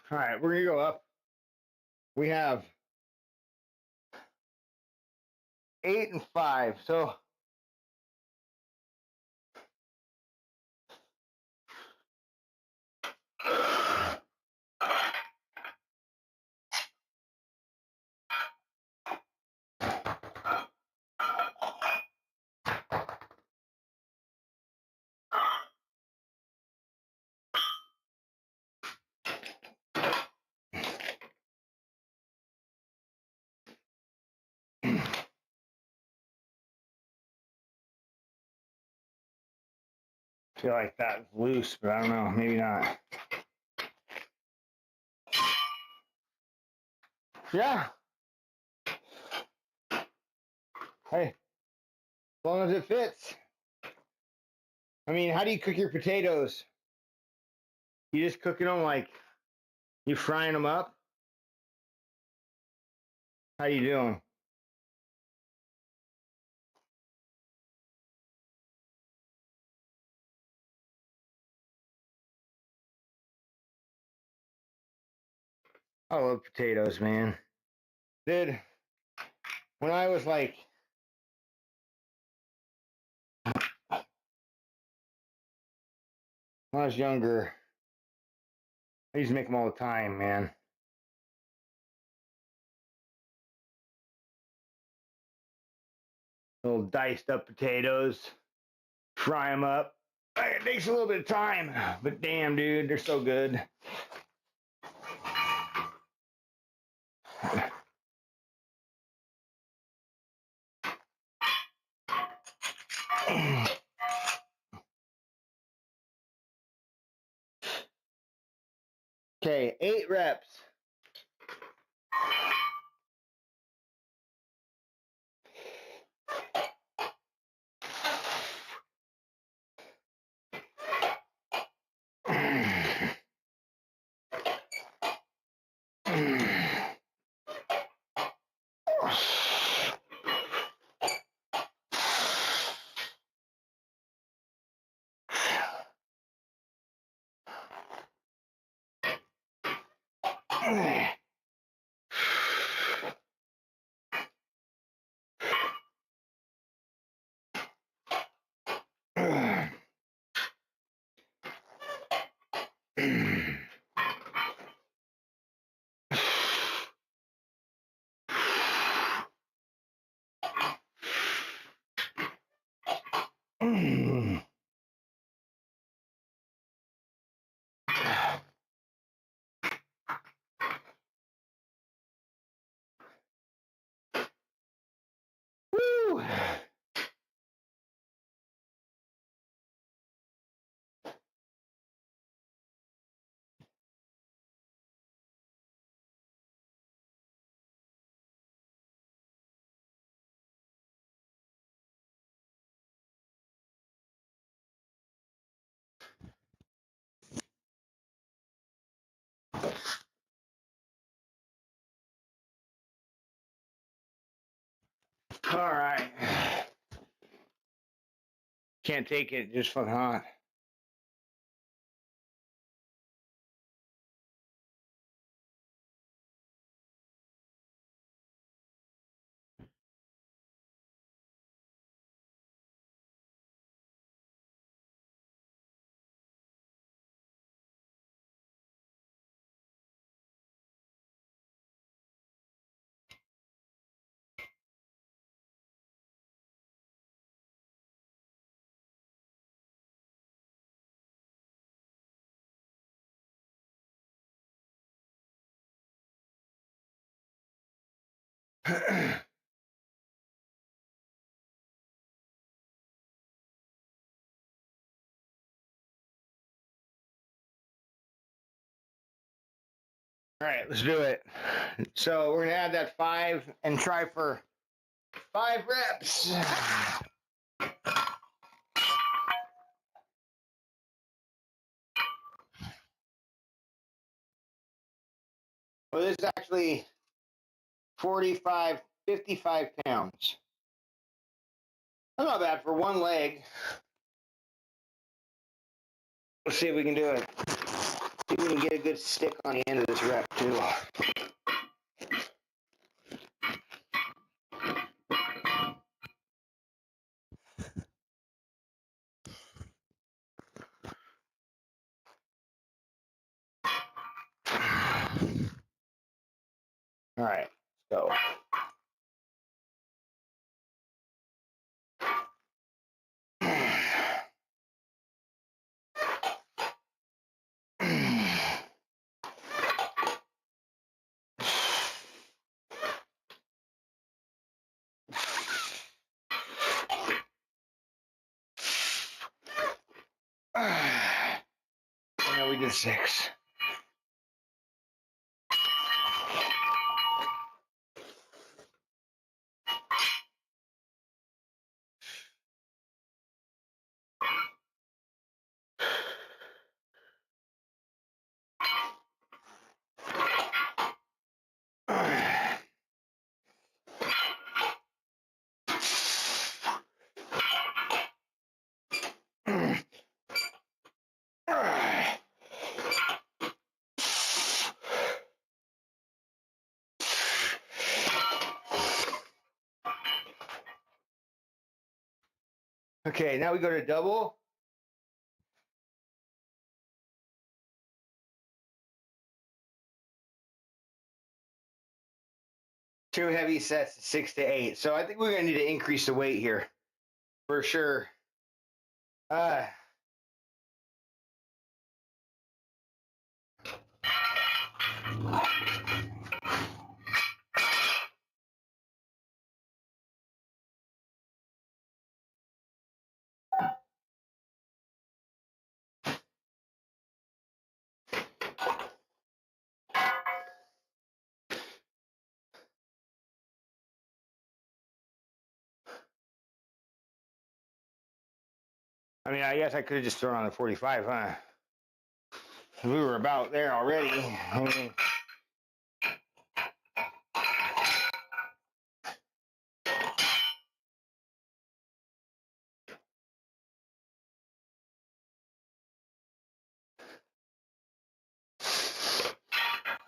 All right, we're gonna go up. We have 8 and 5. So feel like that's loose, but I don't know, maybe not. Yeah. Hey, as long as it fits. I mean, how do you cook your potatoes? You just cooking them like you frying them up? How you doing? I love potatoes, man. Dude, when I was like, when I was younger, I used to make them all the time, man. Little diced up potatoes, fry them up. It takes a little bit of time, but damn, dude, they're so good. Okay, 8 reps. Woo! All right. Can't take it. Just fucking hot. All right, let's do it. So we're gonna add that 5 and try for 5 reps. Well, this is actually 55 pounds. That's not bad for one leg. Let's see if we can do it. See if we can get a good stick on the end of this rep too. All right, let's go. Now we did 6. Okay, now we go to double. Two heavy sets, 6 to 8. So I think we're gonna need to increase the weight here for sure. I mean, I guess I could have just thrown on the 45, huh? We were about there already. I mean,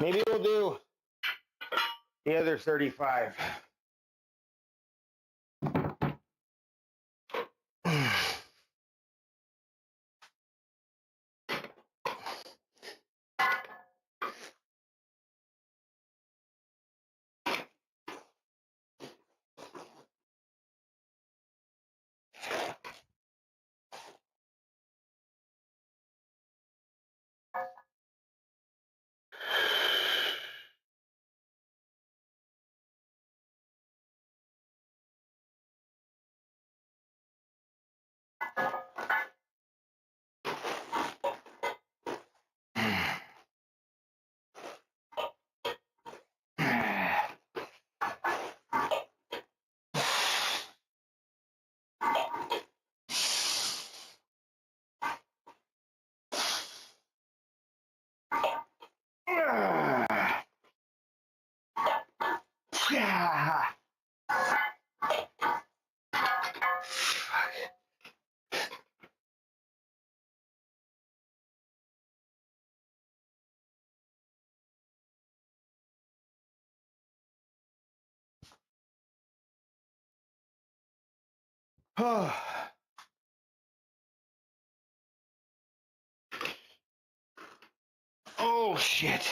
Maybe we'll do the other 35. Oh, shit.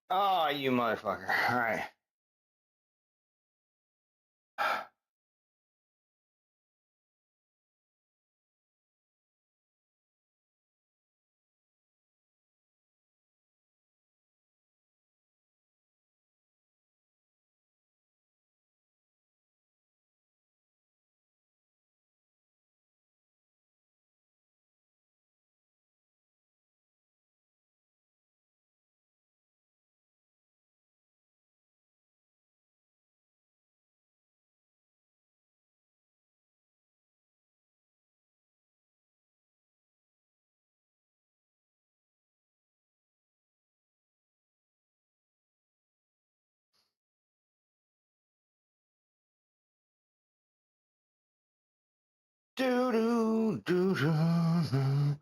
Oh, you motherfucker. All right. Do do do do.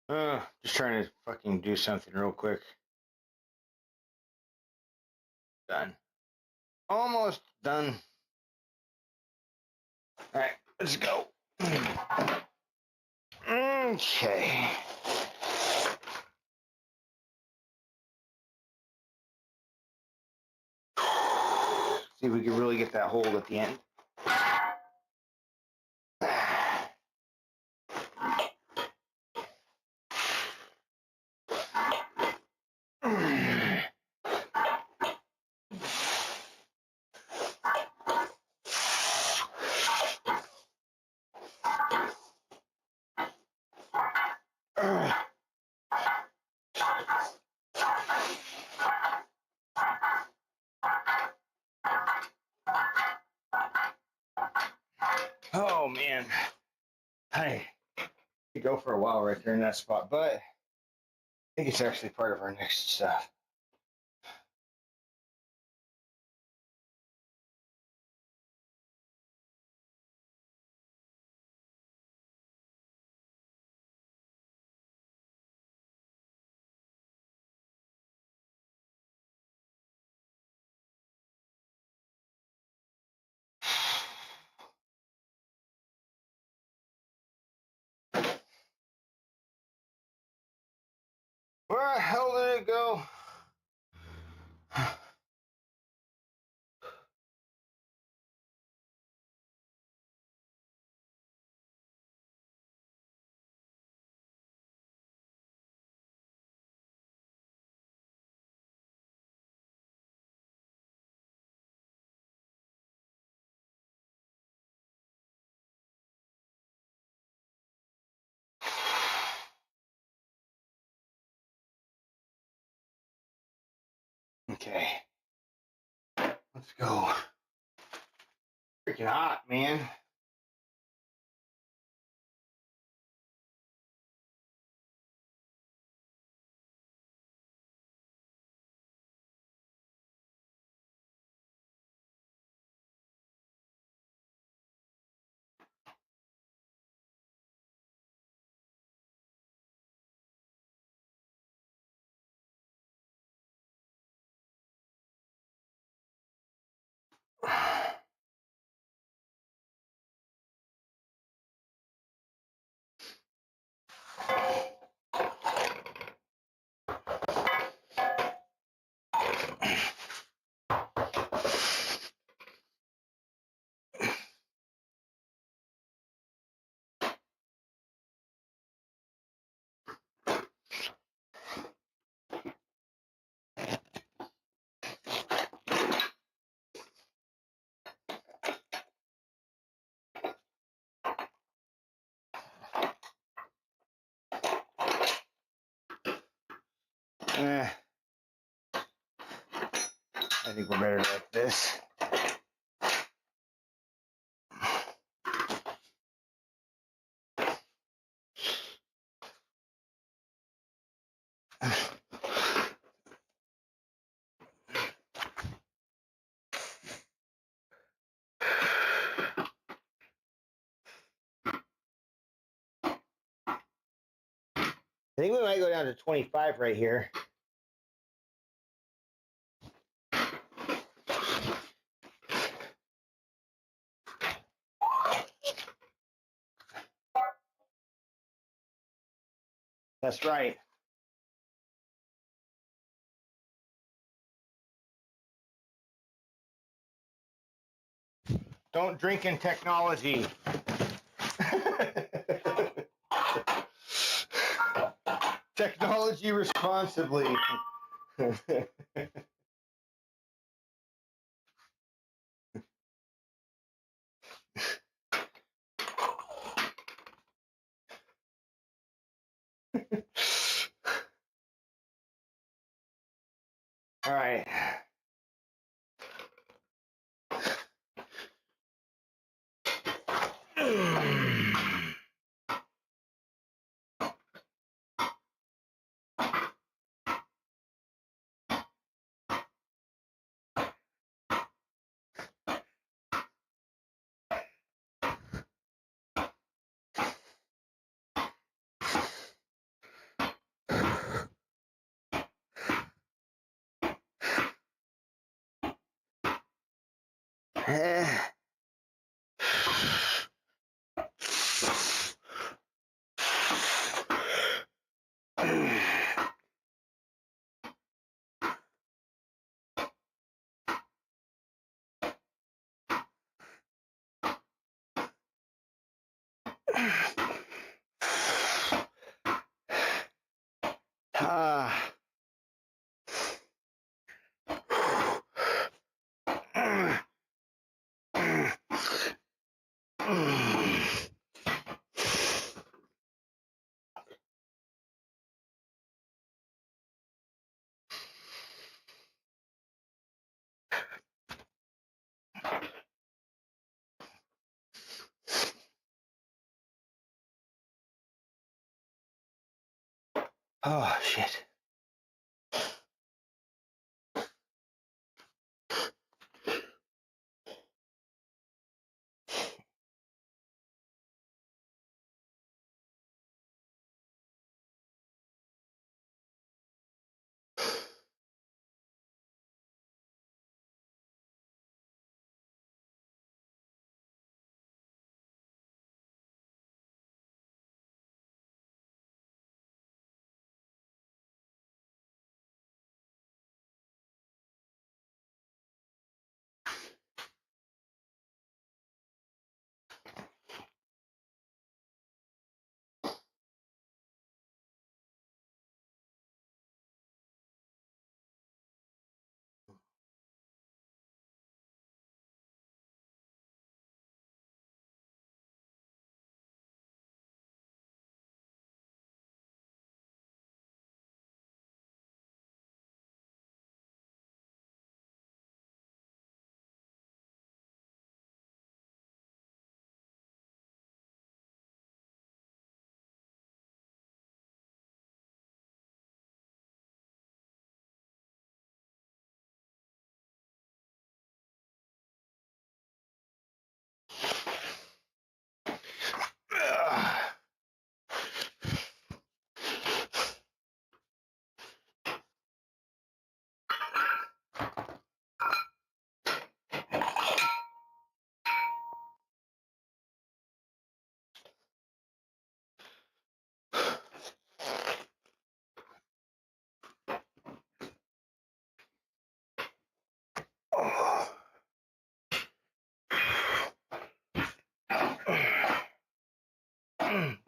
Just trying to fucking do something real quick. Done. Almost done. All right, let's go. Okay. See if we can really get that hold at the end. Oh man, I could go for a while right there in that spot, but I think it's actually part of our next stuff. Where the hell did it go? Okay, let's go. Freaking hot, man. I think we're better like this. I think we might go down to 25 right here. That's right. Don't drink in technology. Technology responsibly. All right. Ah. Oh, shit.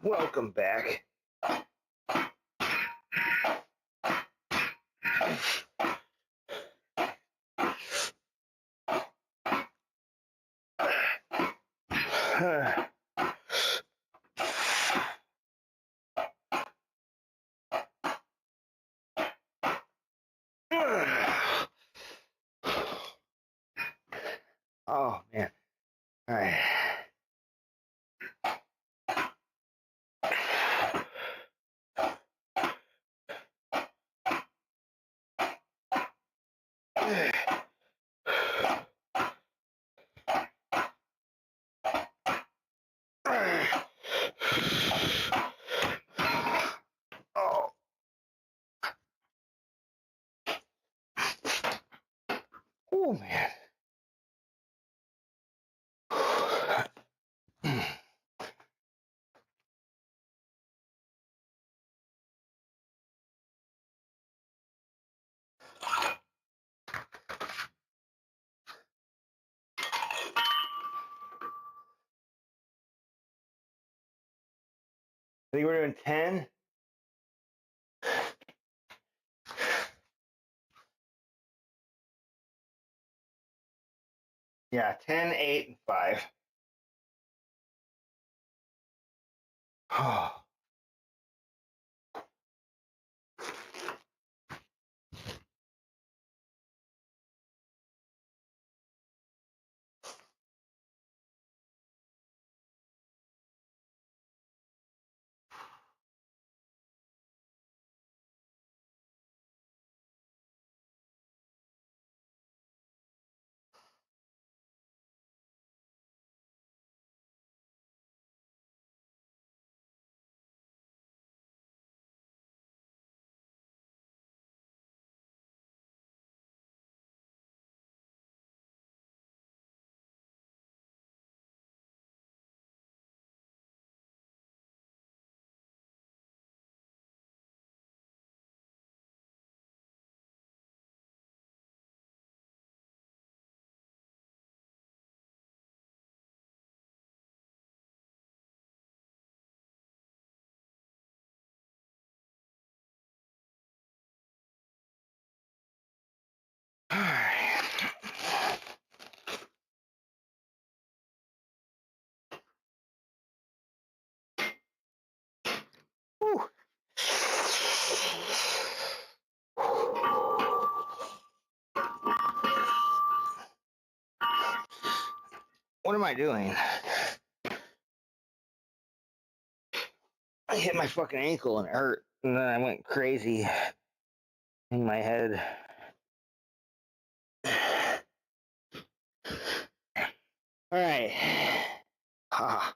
Welcome back. Oh, man. All right. Oh. Oh, man. I think we're doing 10. Yeah, 10, 8, and 5. Oh. All right. Whew. What am I doing? hit my fucking ankle and it hurt. And then I went crazy in my head. All right. Ah.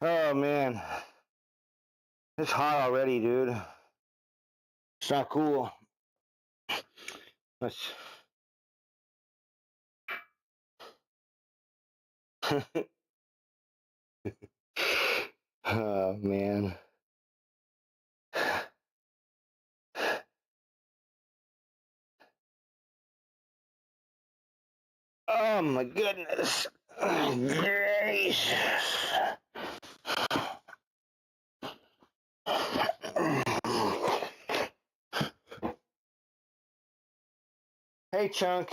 Oh man, it's hot already, dude. It's not cool. Let's. Oh man. Oh my goodness. Gracious. Hey, Chunk.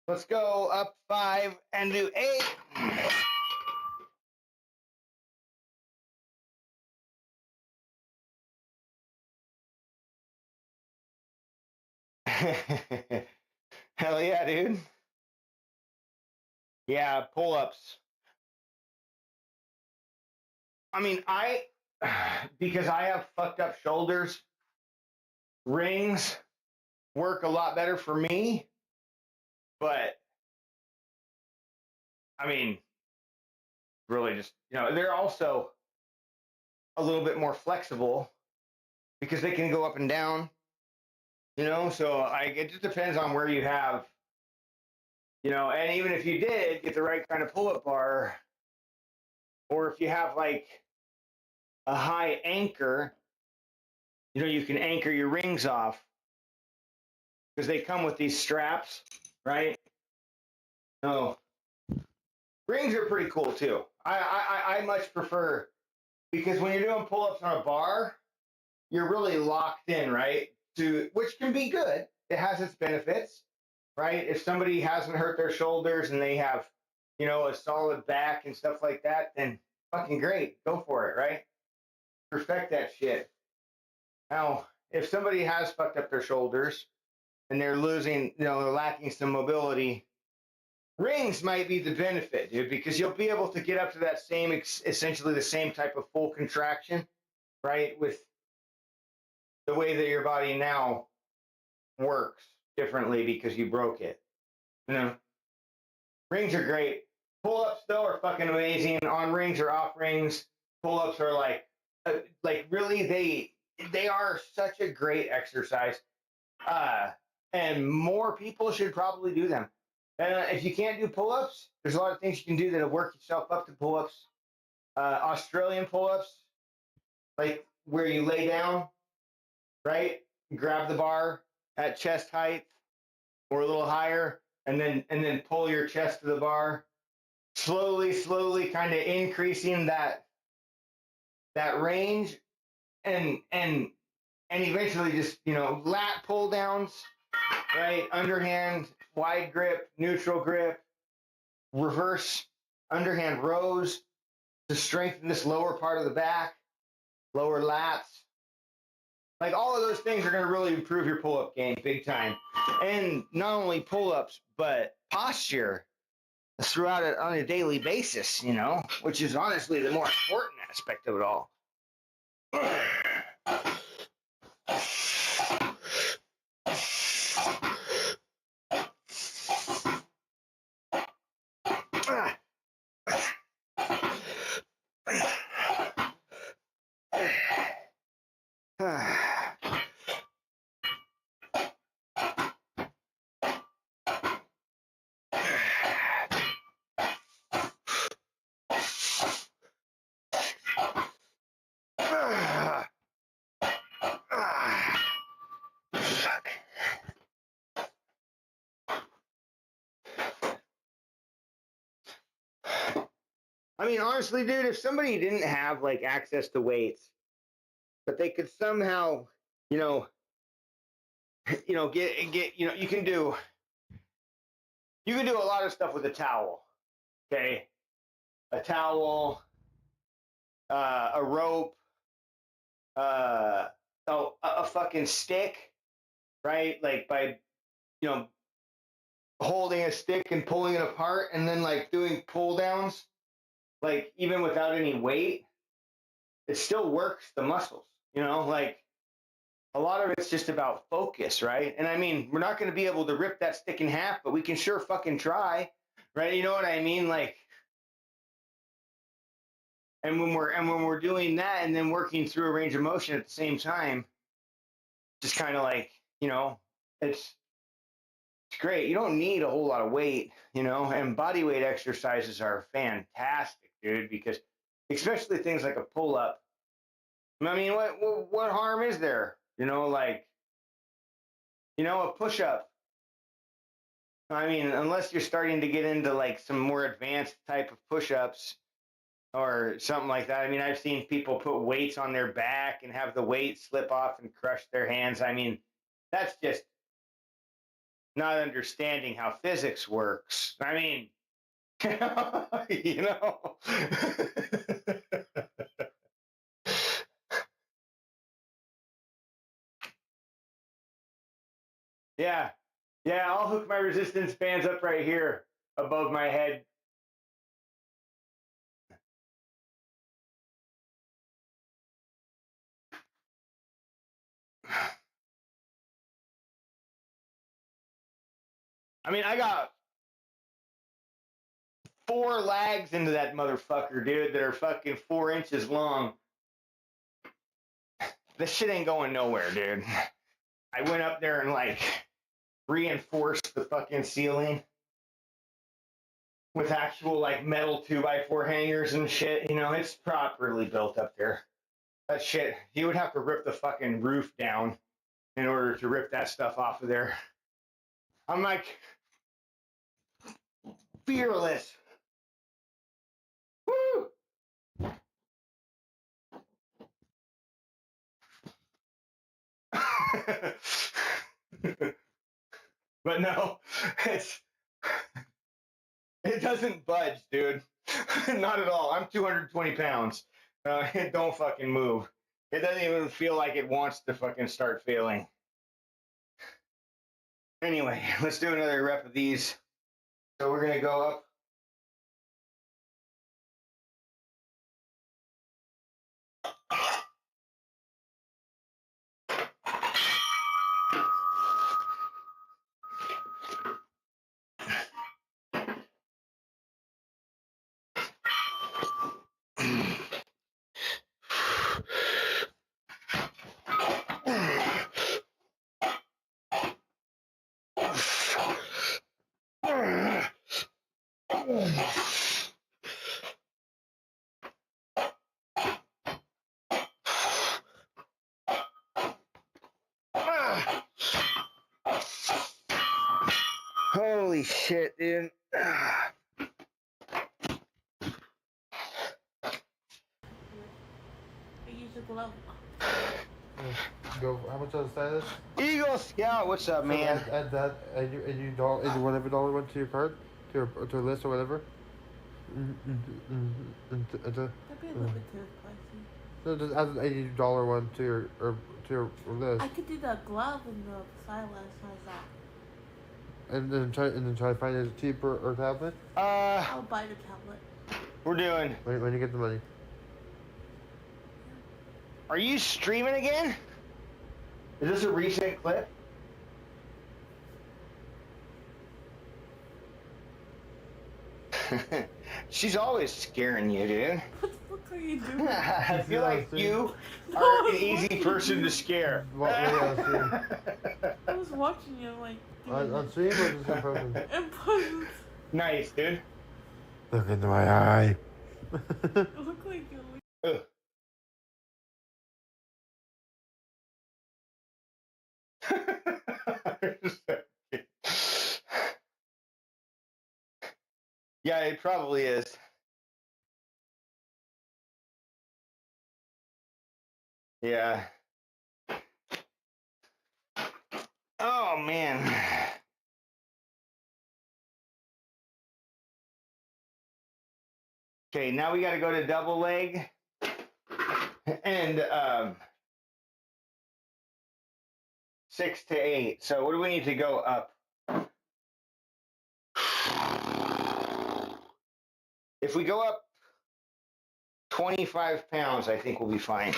Let's go up 5 and do 8. Hell yeah, dude. Yeah, pull-ups. I mean, because I have fucked up shoulders, rings work a lot better for me. But, I mean, really just, they're also a little bit more flexible because they can go up and down, so it just depends on where you have, and even if you did get the right kind of pull-up bar, or if you have like a high anchor, you can anchor your rings off because they come with these straps, right? No, rings are pretty cool too. I much prefer, because when you're doing pull-ups on a bar, you're really locked in, right? Which can be good. It has its benefits, right? If somebody hasn't hurt their shoulders and they have, a solid back and stuff like that, then fucking great. Go for it, right? Perfect that shit. Now, if somebody has fucked up their shoulders and they're losing, they're lacking some mobility, rings might be the benefit, dude, because you'll be able to get up to that same, essentially the same type of full contraction, right? With the way that your body now works differently because you broke it. Rings are great. Pull-ups though are fucking amazing. On rings or off rings, pull-ups are like really they are such a great exercise. And more people should probably do them. And if you can't do pull-ups, there's a lot of things you can do that'll work yourself up to pull-ups. Australian pull-ups, like where you lay down, right? Grab the bar at chest height or a little higher, and then pull your chest to the bar. Slowly, kind of increasing that range, and eventually just lat pull downs, right? Underhand, wide grip, neutral grip, reverse underhand rows to strengthen this lower part of the back, lower lats. Like all of those things are going to really improve your pull-up game big time. And not only pull-ups, but posture throughout it on a daily basis, which is honestly the more important aspect of it all. I mean, honestly, dude, if somebody didn't have like access to weights, but they could somehow, get, you can do a lot of stuff with a towel. Okay, a towel, a rope, a fucking stick, right? Like by, holding a stick and pulling it apart, and then like doing pull downs. Like even without any weight, it still works the muscles, like a lot of it's just about focus, right? And I mean, we're not going to be able to rip that stick in half, but we can sure fucking try, right? You know what I mean? Like, and when we're doing that and then working through a range of motion at the same time, just kind of like, it's great. You don't need a whole lot of weight, and body weight exercises are fantastic, dude, because especially things like a pull-up. I mean, what harm is there? Like, a push-up. I mean, unless you're starting to get into like some more advanced type of push-ups or something like that. I mean, I've seen people put weights on their back and have the weight slip off and crush their hands. I mean, that's just not understanding how physics works. I mean, Yeah. Yeah, I'll hook my resistance bands up right here above my head. I mean, I got 4 lags into that motherfucker, dude, that are fucking 4 inches long. This shit ain't going nowhere, dude. I went up there and like reinforced the fucking ceiling with actual like metal 2x4 hangers and shit. It's properly built up there. That shit, you would have to rip the fucking roof down in order to rip that stuff off of there. I'm like fearless. Woo! But no, it doesn't budge, dude. Not at all. I'm 220 pounds. It don't fucking move. It doesn't even feel like it wants to fucking start feeling. Anyway, let's do another rep of these. So we're gonna go up. Holy shit, dude. I use a glove. Go. How much on the status? Eagle Scout, what's up, man? So add that, and you dollar, and whatever dollar went to your card, to a list or whatever. That'd be a little bit too pricey. So just add an $80 one to your list, I could do the glove and the stylus. How's that? and then try to find it cheaper or tablet I'll buy the tablet. We're doing. when you get the money. Are you streaming again? Is this a recent clip? She's always scaring you, dude. What the fuck are you doing? I feel like you No, are I an was easy watching person you. to scare. I was watching you like On stream or just in person? in person. Nice, dude. Look into my eye. It looked like you Ugh. Yeah, it probably is. Yeah. Oh, man. Okay, now we got to go to double leg. And 6 to 8. So what do we need to go up? If we go up 25 pounds, I think we'll be fine.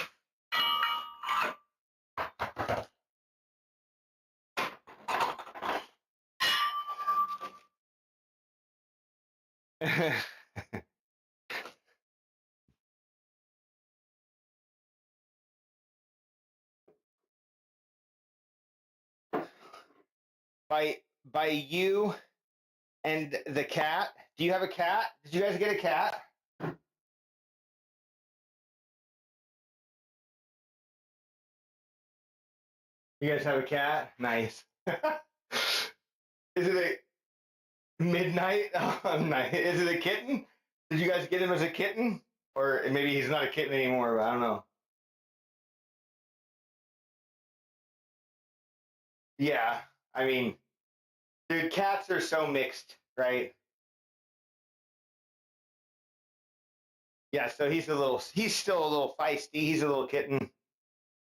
by you and the cat. Do you have a cat? Did you guys get a cat? You guys have a cat? Nice. Is it a midnight? Oh, nice. Is it a kitten? Did you guys get him as a kitten? Or maybe he's not a kitten anymore, but I don't know. Yeah, I mean, dude, cats are so mixed, right? Yeah, so he's still a little feisty. He's a little kitten.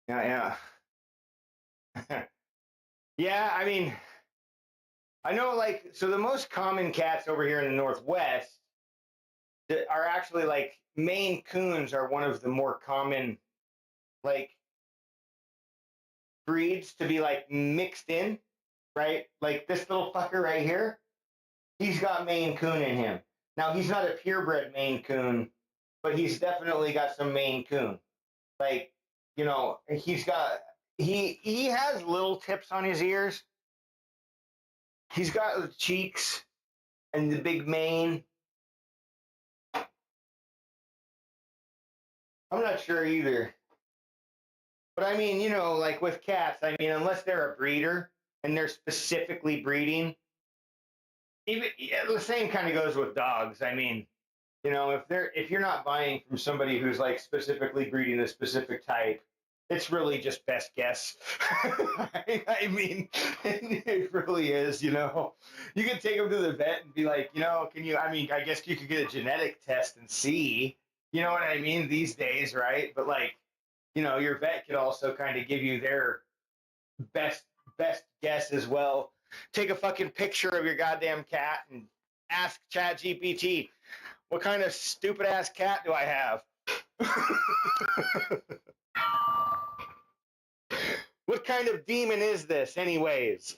Yeah, yeah. Yeah, I mean, I know, like, so the most common cats over here in the Northwest that are actually like Maine Coons are one of the more common, like, breeds to be like mixed in, right? Like this little fucker right here, he's got Maine Coon in him. Now he's not a purebred Maine Coon, but he's definitely got some Maine Coon. Like, you know, he has little tips on his ears. He's got the cheeks and the big mane. I'm not sure either. But I mean, you know, like with cats, I mean, unless they're a breeder and they're specifically breeding, even the same kind of goes with dogs. I mean, you know, if you're not buying from somebody who's like specifically breeding a specific type, it's really just best guess. I mean, it really is. You know, you can take them to the vet and be like, you know, can you? I mean, I guess you could get a genetic test and see. You know what I mean? These days, right? But like, your vet could also kind of give you their best guess as well. Take a fucking picture of your goddamn cat and ask ChatGPT, what kind of stupid ass cat do I have? What kind of demon is this, anyways?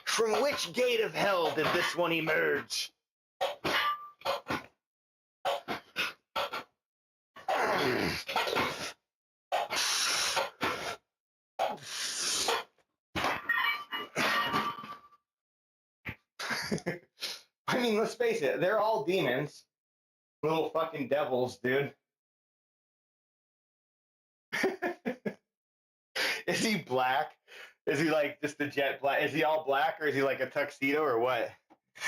From which gate of hell did this one emerge? I mean, let's face it, they're all demons. Little fucking devils, dude. Is he black? Is he like just a jet black? Is he all black or is he like a tuxedo or what?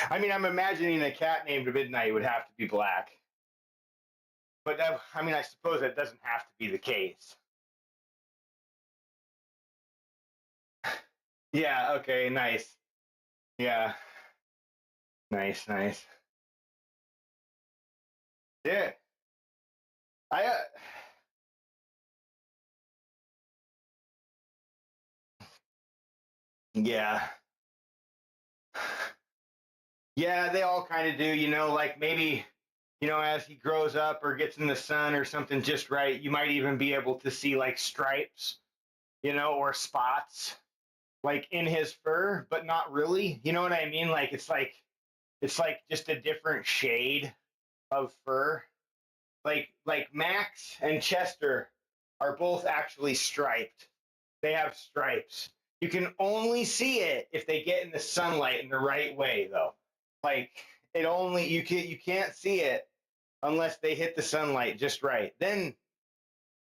I mean, I'm imagining a cat named Midnight would have to be black. But that, I mean, I suppose that doesn't have to be the case. Yeah, okay, nice. Yeah. Nice. Yeah. I yeah. Yeah, they all kind of do, like maybe, as he grows up or gets in the sun or something just right, you might even be able to see like stripes, or spots like in his fur, but not really. You know what I mean? Like it's like just a different shade of fur. Like Max and Chester are both actually striped. They have stripes. You can only see it if they get in the sunlight in the right way, though. Like you can't see it unless they hit the sunlight just right. Then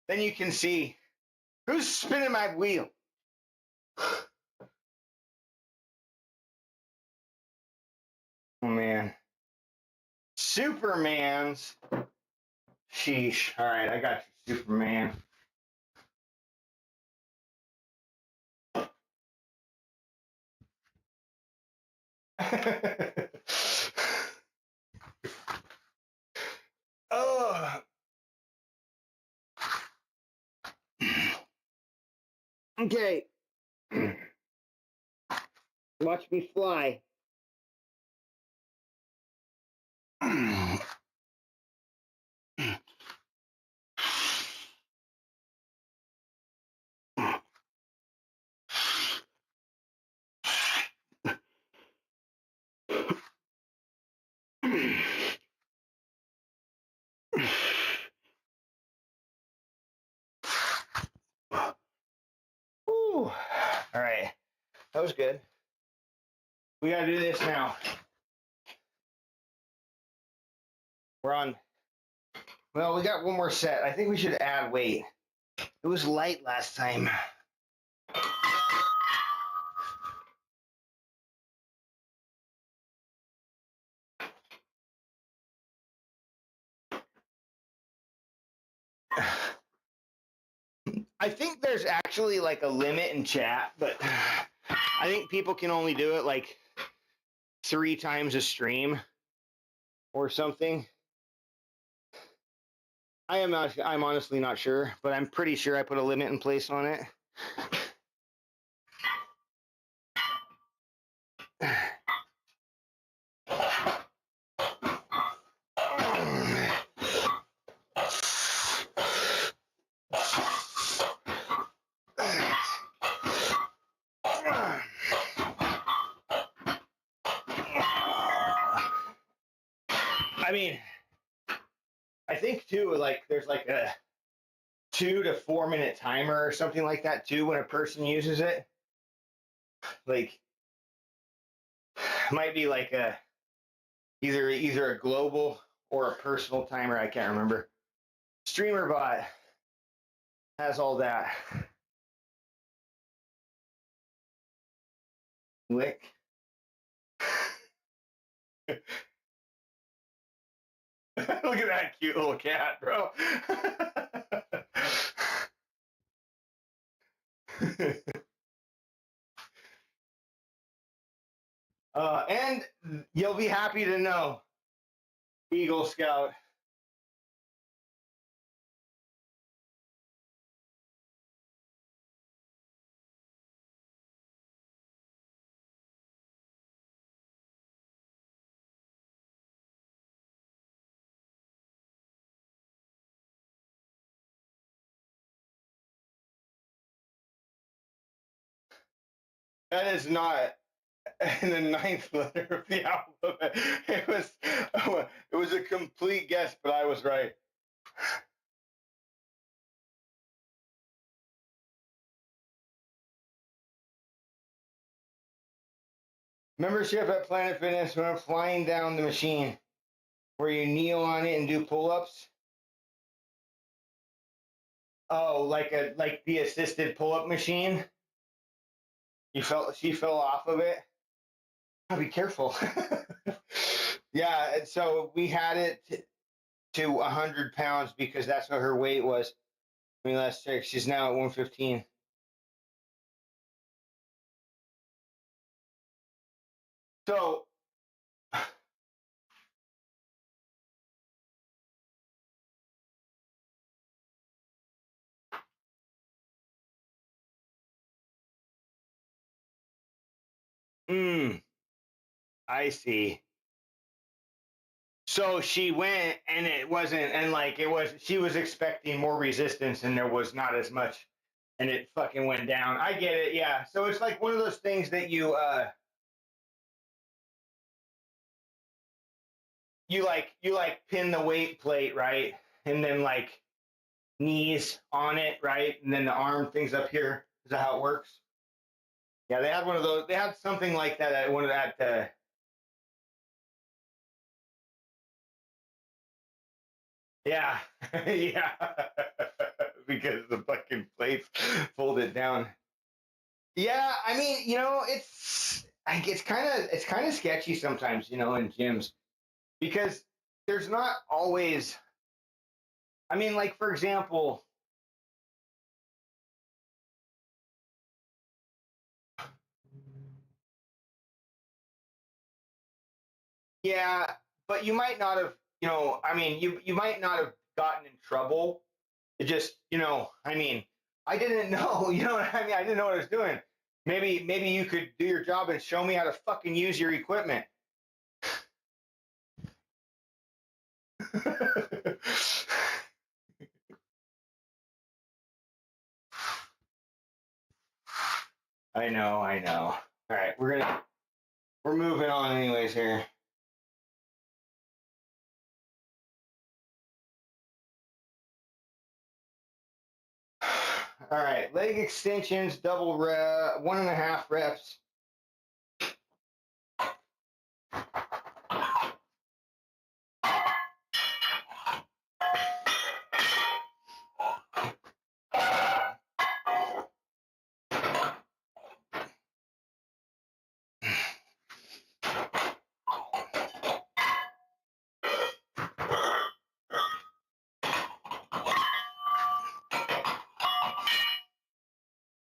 you can see who's spinning my wheel. Oh man. Superman's. Sheesh. All right, I got you, Superman. Oh. Okay. Watch me fly. Ooh. All right. That was good. We got to do this now. We're on. Well, we got one more set. I think we should add weight. It was light last time. I think there's actually like a limit in chat, but I think people can only do it like 3 times a stream or something. I'm honestly not sure, but I'm pretty sure I put a limit in place on it. I mean, I think too, like there's like a 2 to 4 minute timer or something like that too when a person uses it. Like, might be like a either a global or a personal timer. I can't remember. StreamerBot has all that. Lick. Look at that cute little cat, bro. And you'll be happy to know Eagle Scout. That is not the ninth letter of the alphabet. It was a complete guess, but I was right. Membership at Planet Fitness when I'm flying down the machine, where you kneel on it and do pull-ups. Oh, like the assisted pull-up machine. She fell off of it. Oh, be careful. Yeah, and so we had it to 100 pounds because that's what her weight was. I mean, last check, she's now at 115. So, I see. So she went and it wasn't, and like it was, she was expecting more resistance and there was not as much and it fucking went down. I get it. Yeah. So it's like one of those things that you like pin the weight plate, right? And then like knees on it, right? And then the arm things up here. Is that how it works? Yeah. They had one of those. They had something like that at one of that, yeah, yeah, because the fucking plates folded down. Yeah, I mean, it's kind of sketchy sometimes, in gyms because there's not always. I mean, like for example, yeah, but you might not have, I mean, you might not have gotten in trouble. It just, I mean, I didn't know, you know what I mean? I didn't know what I was doing. Maybe you could do your job and show me how to fucking use your equipment. I know, I know. All right, we're moving on anyways here. All right, leg extensions, double rep, 1.5 reps.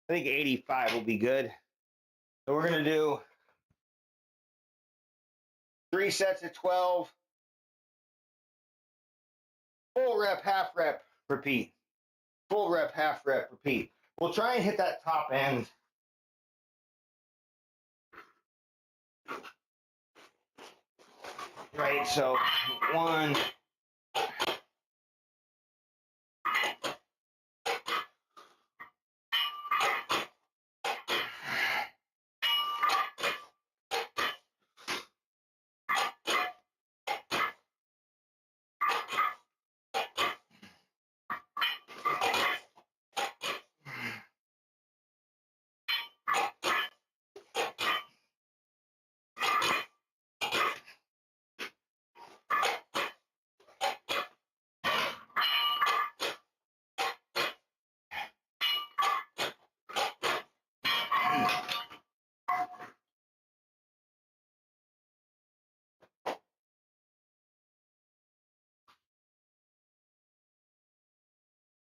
I think 85 will be good. So we're going to do 3 sets of 12. Full rep, half rep, repeat. Full rep, half rep, repeat. We'll try and hit that top end. Right, so 1.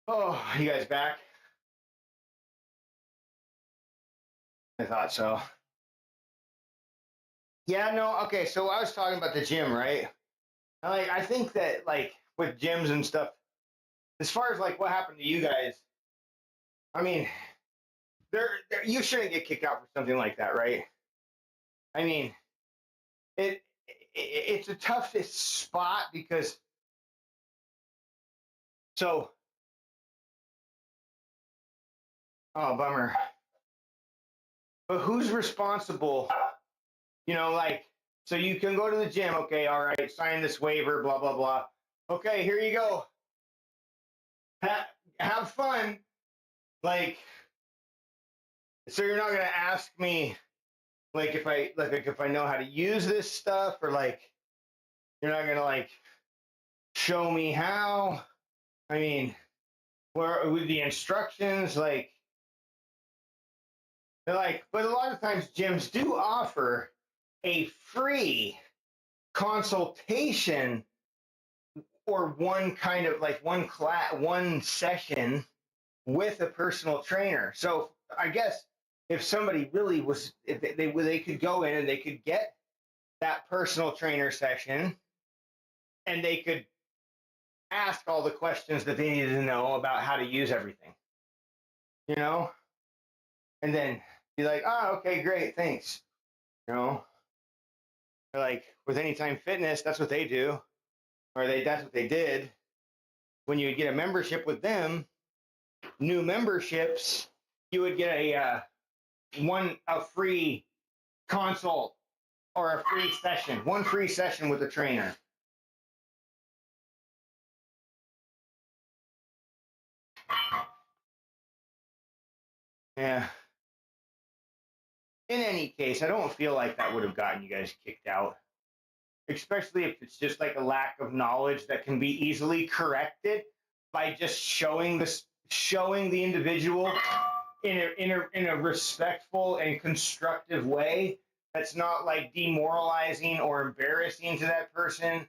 Oh, you guys back? I thought so. Yeah, no, okay, so I was talking about the gym, right? Like, I think that, like, with gyms and stuff, as far as like what happened to you guys, I mean, you shouldn't get kicked out for something like that, right? I mean, it's a tough spot because so oh bummer. But who's responsible? You know, like so you can go to the gym, okay, all right, sign this waiver, blah blah blah. Okay, here you go. Have fun. Like, so you're not gonna ask me like if I know how to use this stuff, or like you're not gonna like show me how. I mean, where with the instructions, like they're like, but a lot of times gyms do offer a free consultation or one kind of like one class, one session with a personal trainer. So I guess if somebody really was, if they could go in and they could get that personal trainer session, and they could ask all the questions that they needed to know about how to use everything, you know, and then be like, oh, okay, great, thanks, you know. Like with Anytime Fitness, that's what they do, or that's what they did. When you would get a membership with them, new memberships, you would get a free consult or a free session, one free session with a trainer. Yeah. In any case, I don't feel like that would have gotten you guys kicked out, especially if it's just like a lack of knowledge that can be easily corrected by just showing the individual in a respectful and constructive way that's not like demoralizing or embarrassing to that person,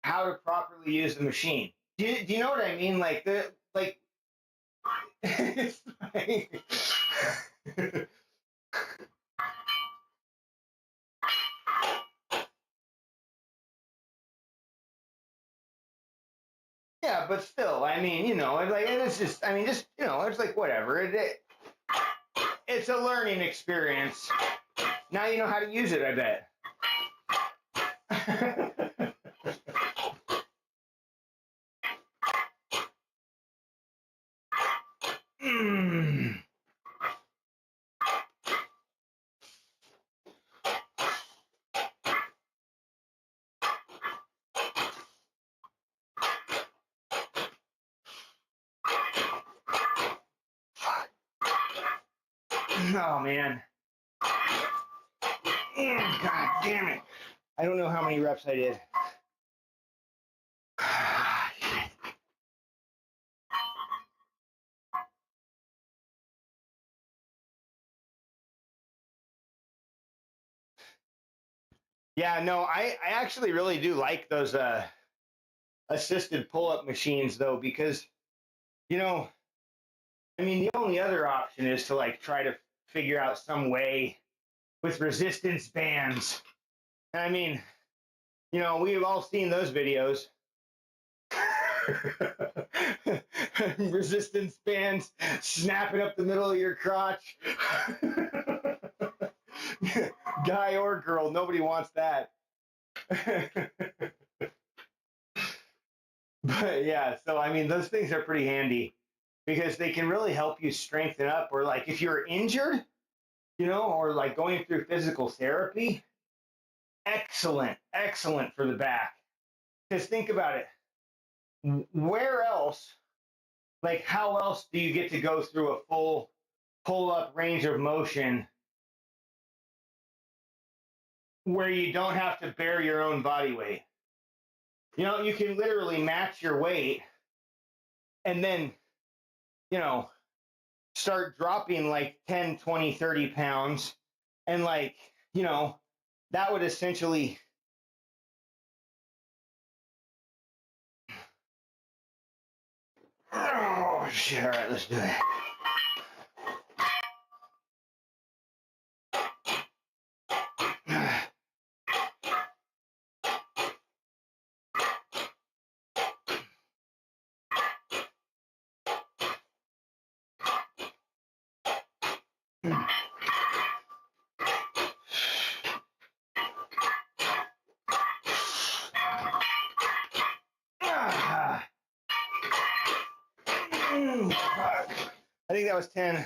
how to properly use the machine. Do you know what I mean? Like it's like yeah, but still, I mean, you know, like it's just, I mean, just you know, it's like whatever. It's a learning experience. Now you know how to use it, I bet. Mm. Oh man. God damn it. I don't know how many reps I did. Yeah, no, I actually really do like those assisted pull-up machines though, because you know, I mean the only other option is to like try to figure out some way with resistance bands. I mean, you know, we've all seen those videos. Resistance bands snapping up the middle of your crotch. Guy or girl, nobody wants that. But yeah, so I mean, those things are pretty handy because they can really help you strengthen up, or like if you're injured, you know, or like going through physical therapy, excellent for the back. Because think about it, where else, like how else do you get to go through a full pull up range of motion where you don't have to bear your own body weight? You know, you can literally match your weight and then, you know, start dropping like 10, 20, 30 pounds. And like, you know, that would essentially. Oh, shit. All right, let's do it. that was 10.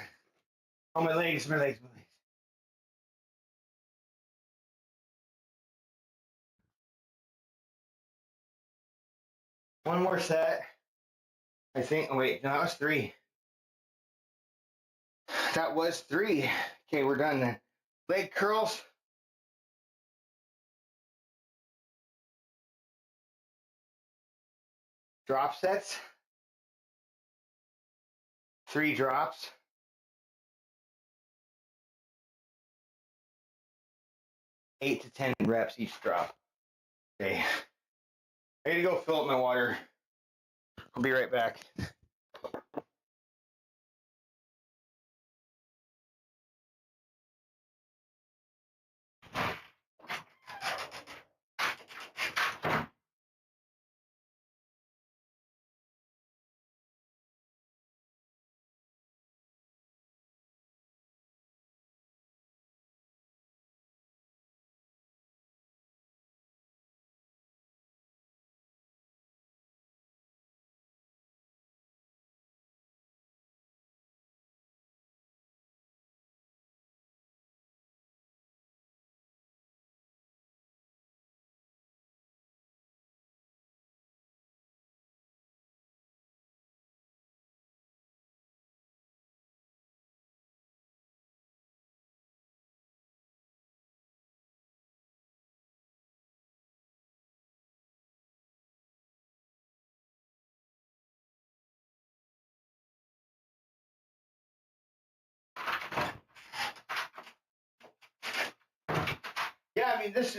Oh, my legs, my legs, my legs. One more set. I think, oh, wait, no, that was 3. That was 3. Okay, we're done then. Leg curls. Drop sets. 3 drops. 8 to 10 reps each drop. Okay. I gotta go fill up my water. I'll be right back. Yeah, I mean this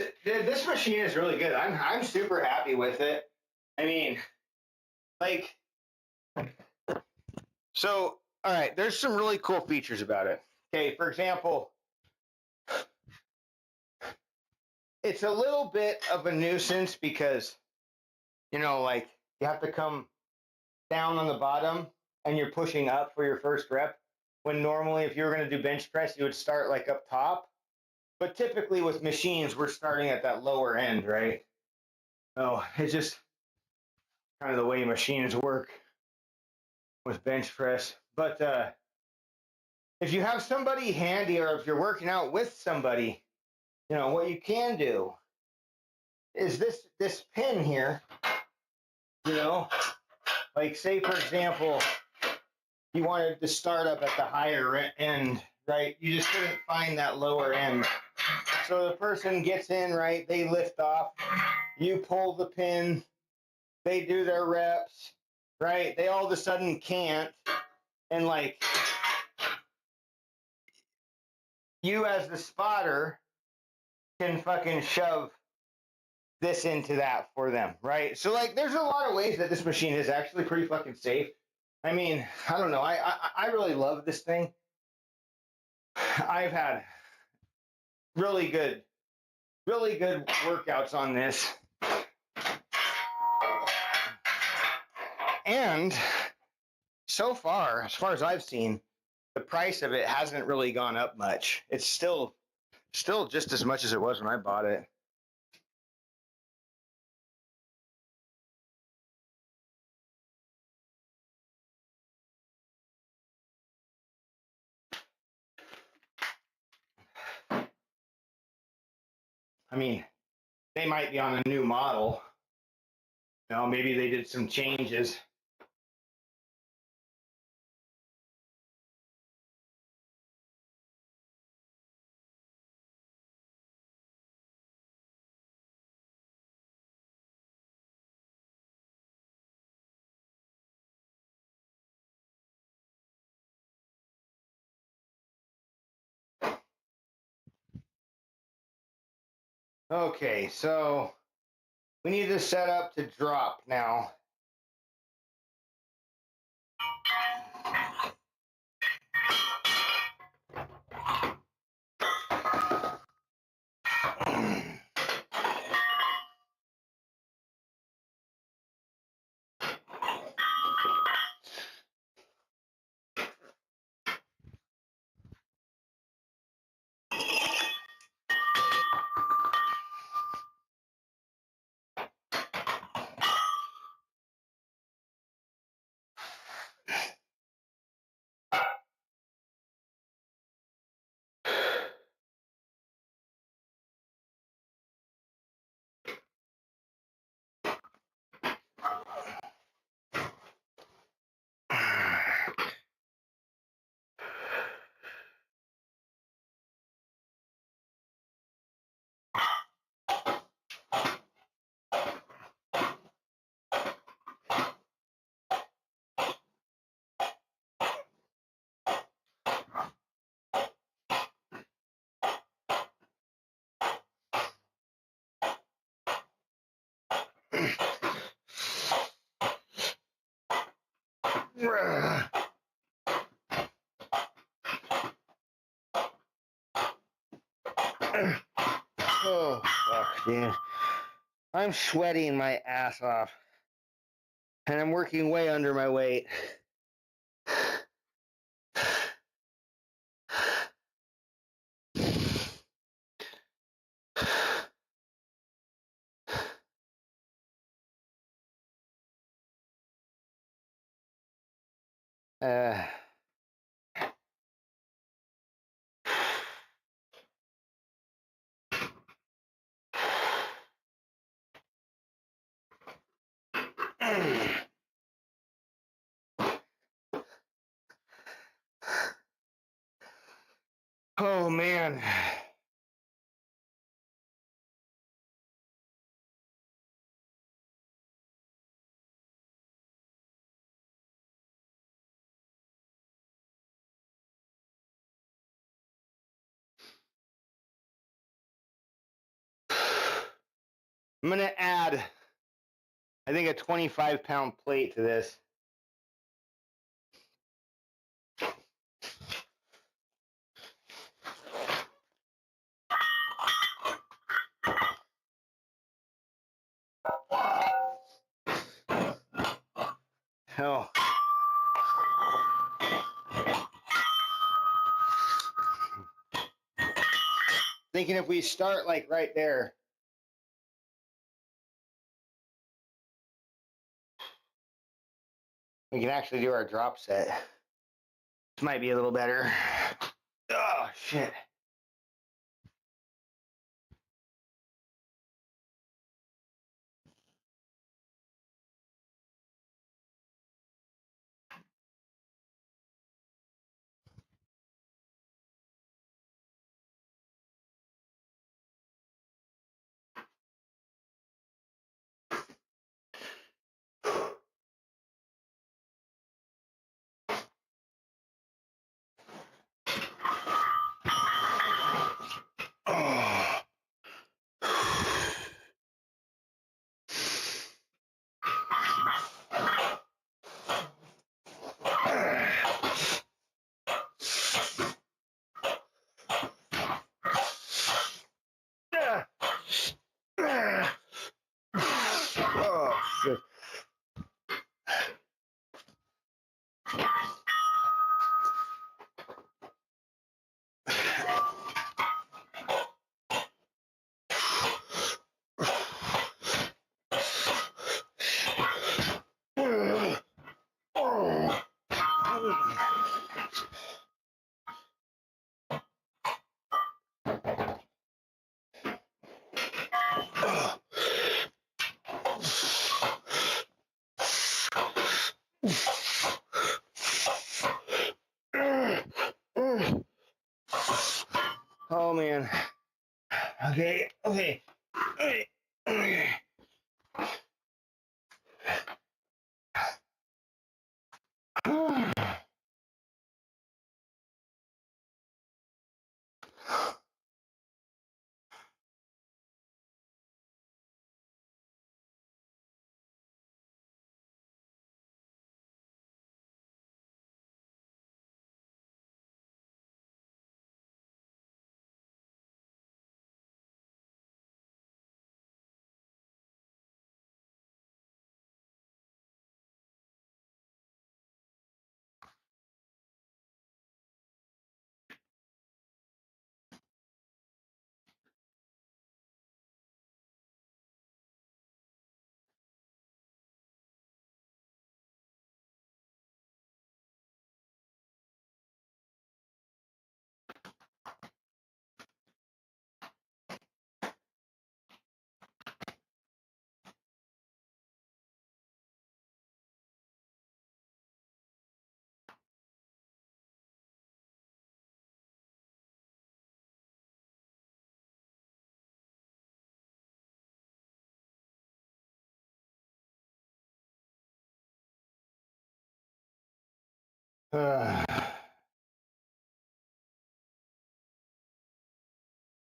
machine is really good. I'm super happy with it. I mean, like, so all right, there's some really cool features about it. Okay, for example, it's a little bit of a nuisance because, you know, like you have to come down on the bottom and you're pushing up for your first rep. When normally, if you were going to do bench press, you would start like up top. But typically with machines, we're starting at that lower end, right? Oh, it's just kind of the way machines work with bench press. But if you have somebody handy or if you're working out with somebody, you know, what you can do is this pin here, you know, like say, for example, you wanted to start up at the higher end, right? You just couldn't find that lower end. So the person gets in, right? They lift off, you pull the pin, they do their reps, right? They all of a sudden can't. And like you as the spotter can fucking shove this into that for them, right? So like there's a lot of ways that this machine is actually pretty fucking safe. I mean, I don't know. I really love this thing. I've had really good workouts on this. And so far as I've seen, the price of it hasn't really gone up much. It's still just as much as it was when I bought it. I mean, they might be on a new model. You know, maybe they did some changes. Okay, so we need to set up to drop now. Oh, fuck, dude. I'm sweating my ass off. And I'm working way under my weight. Uh, oh, man. I'm going to add, I think, a 25-pound plate to this. Oh. Thinking if we start like right there, we can actually do our drop set. This might be a little better. Oh, shit. Oh. Oh, shit. Oh, man. Okay, okay. Okay. Okay.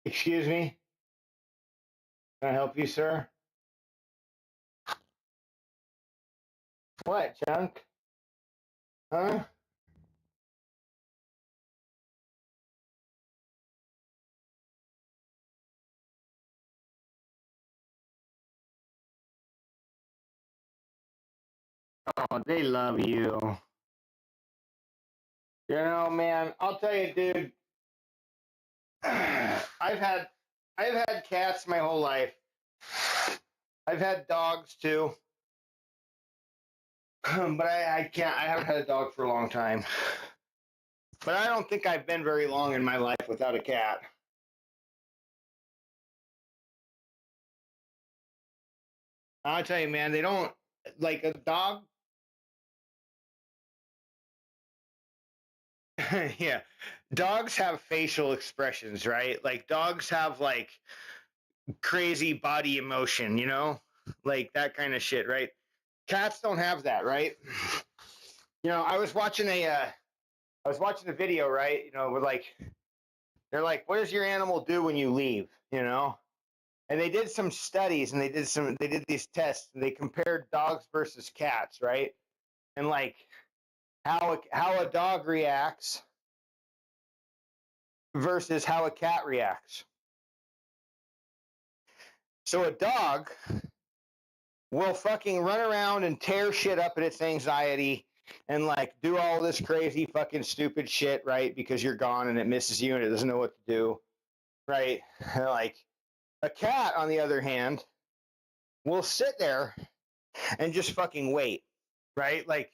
Excuse me? Can I help you, sir? What, junk? Huh? Oh, they love you. You know, man, I'll tell you, dude. I've had cats my whole life. I've had dogs too. But I haven't had a dog for a long time. But I don't think I've been very long in my life without a cat. I'll tell you, man, they don't like a dog. Yeah. Dogs have facial expressions, right? Like dogs have like crazy body emotion, you know? Like that kind of shit, right? Cats don't have that, right? You know, I was watching a video, right? You know, with like they're like, what does your animal do when you leave? You know? And they did some studies and they did these tests and they compared dogs versus cats, right? And like how a dog reacts versus how a cat reacts. So a dog will fucking run around and tear shit up at its anxiety and like do all this crazy fucking stupid shit, right? Because you're gone and it misses you and it doesn't know what to do, right? Like a cat, on the other hand, will sit there and just fucking wait, right? Like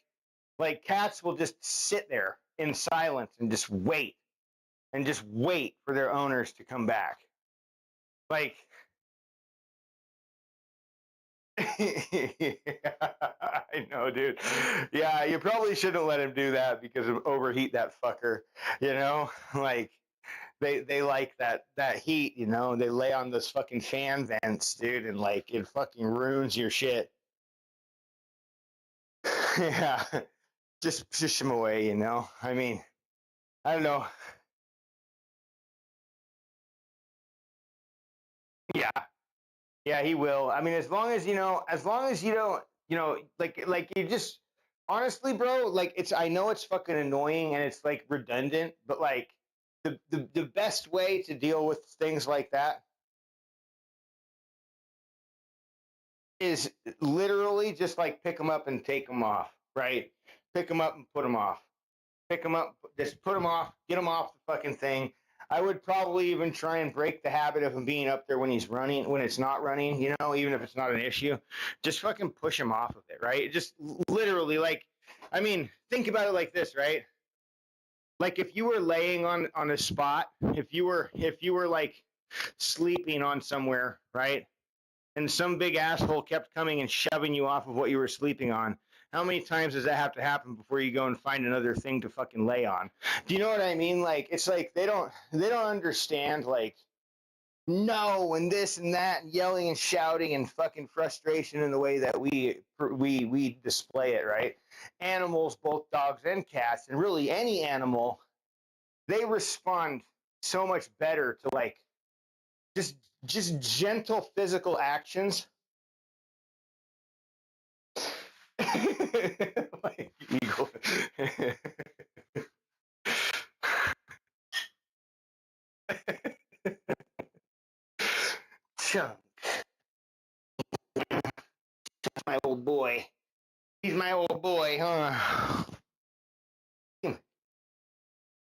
cats will just sit there in silence and just wait for their owners to come back. Like I know, dude. Yeah, you probably shouldn't let him do that because of overheat that fucker. You know, like they like that heat. You know, they lay on those fucking fan vents, dude, and like it fucking ruins your shit. Yeah, just push him away. You know, I mean, I don't know. Yeah, yeah, he will. I mean, as long as you don't, like you just honestly, bro, like it's I know it's fucking annoying and it's like redundant, but like the best way to deal with things like that is literally just like pick them up and take them off, right? Pick them up and put them off. Pick them up, just put them off, get them off the fucking thing. I would probably even try and break the habit of him being up there when he's running, when it's not running, you know, even if it's not an issue. Just fucking push him off of it, right? Just literally, like, I mean, think about it like this, right? Like if you were laying on a spot, if you were like sleeping on somewhere, right? And some big asshole kept coming and shoving you off of what you were sleeping on. How many times does that have to happen before you go and find another thing to fucking lay on? Do you know what I mean? Like it's like they don't understand like no and this and that and yelling and shouting and fucking frustration in the way that we display it, right? Animals, both dogs and cats, and really any animal, they respond so much better to like just just gentle physical actions. Like eagle. Chunk, my old boy. He's my old boy, huh?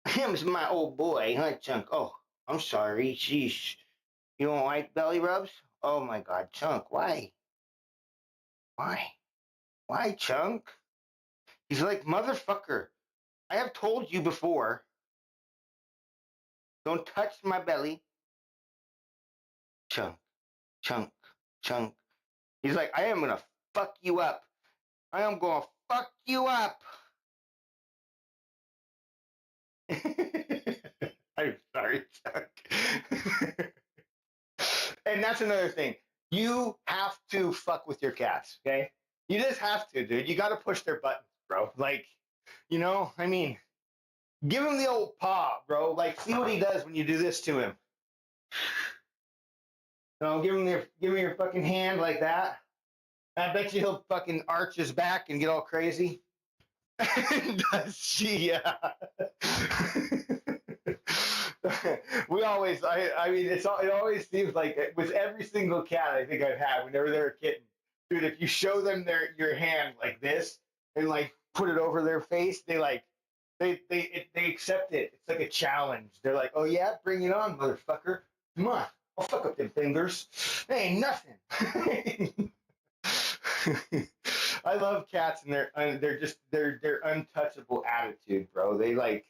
Him's my old boy, huh, Chunk? Oh, I'm sorry. Sheesh. You don't like belly rubs? Oh my God, Chunk, why? Why? Why, Chunk? He's like, motherfucker. I have told you before. Don't touch my belly. Chunk, Chunk, Chunk. He's like, I am gonna fuck you up. I am gonna fuck you up. I'm sorry, Chuck. And that's another thing. You have to fuck with your cats, okay? You just have to, dude. You got to push their buttons, bro. Like, you know, I mean, give him the old paw, bro. Like, see what he does when you do this to him. You know, give him your fucking hand like that. I bet you he'll fucking arch his back and get all crazy. Does she? Yeah. We always, I mean, it always seems like with every single cat I think I've had, whenever they're a kitten, dude, if you show them your hand like this and like put it over their face, they accept it. It's like a challenge. They're like, oh yeah, bring it on, motherfucker. Come on, I'll fuck up them fingers. They ain't nothing. I love cats and their untouchable attitude, bro. They like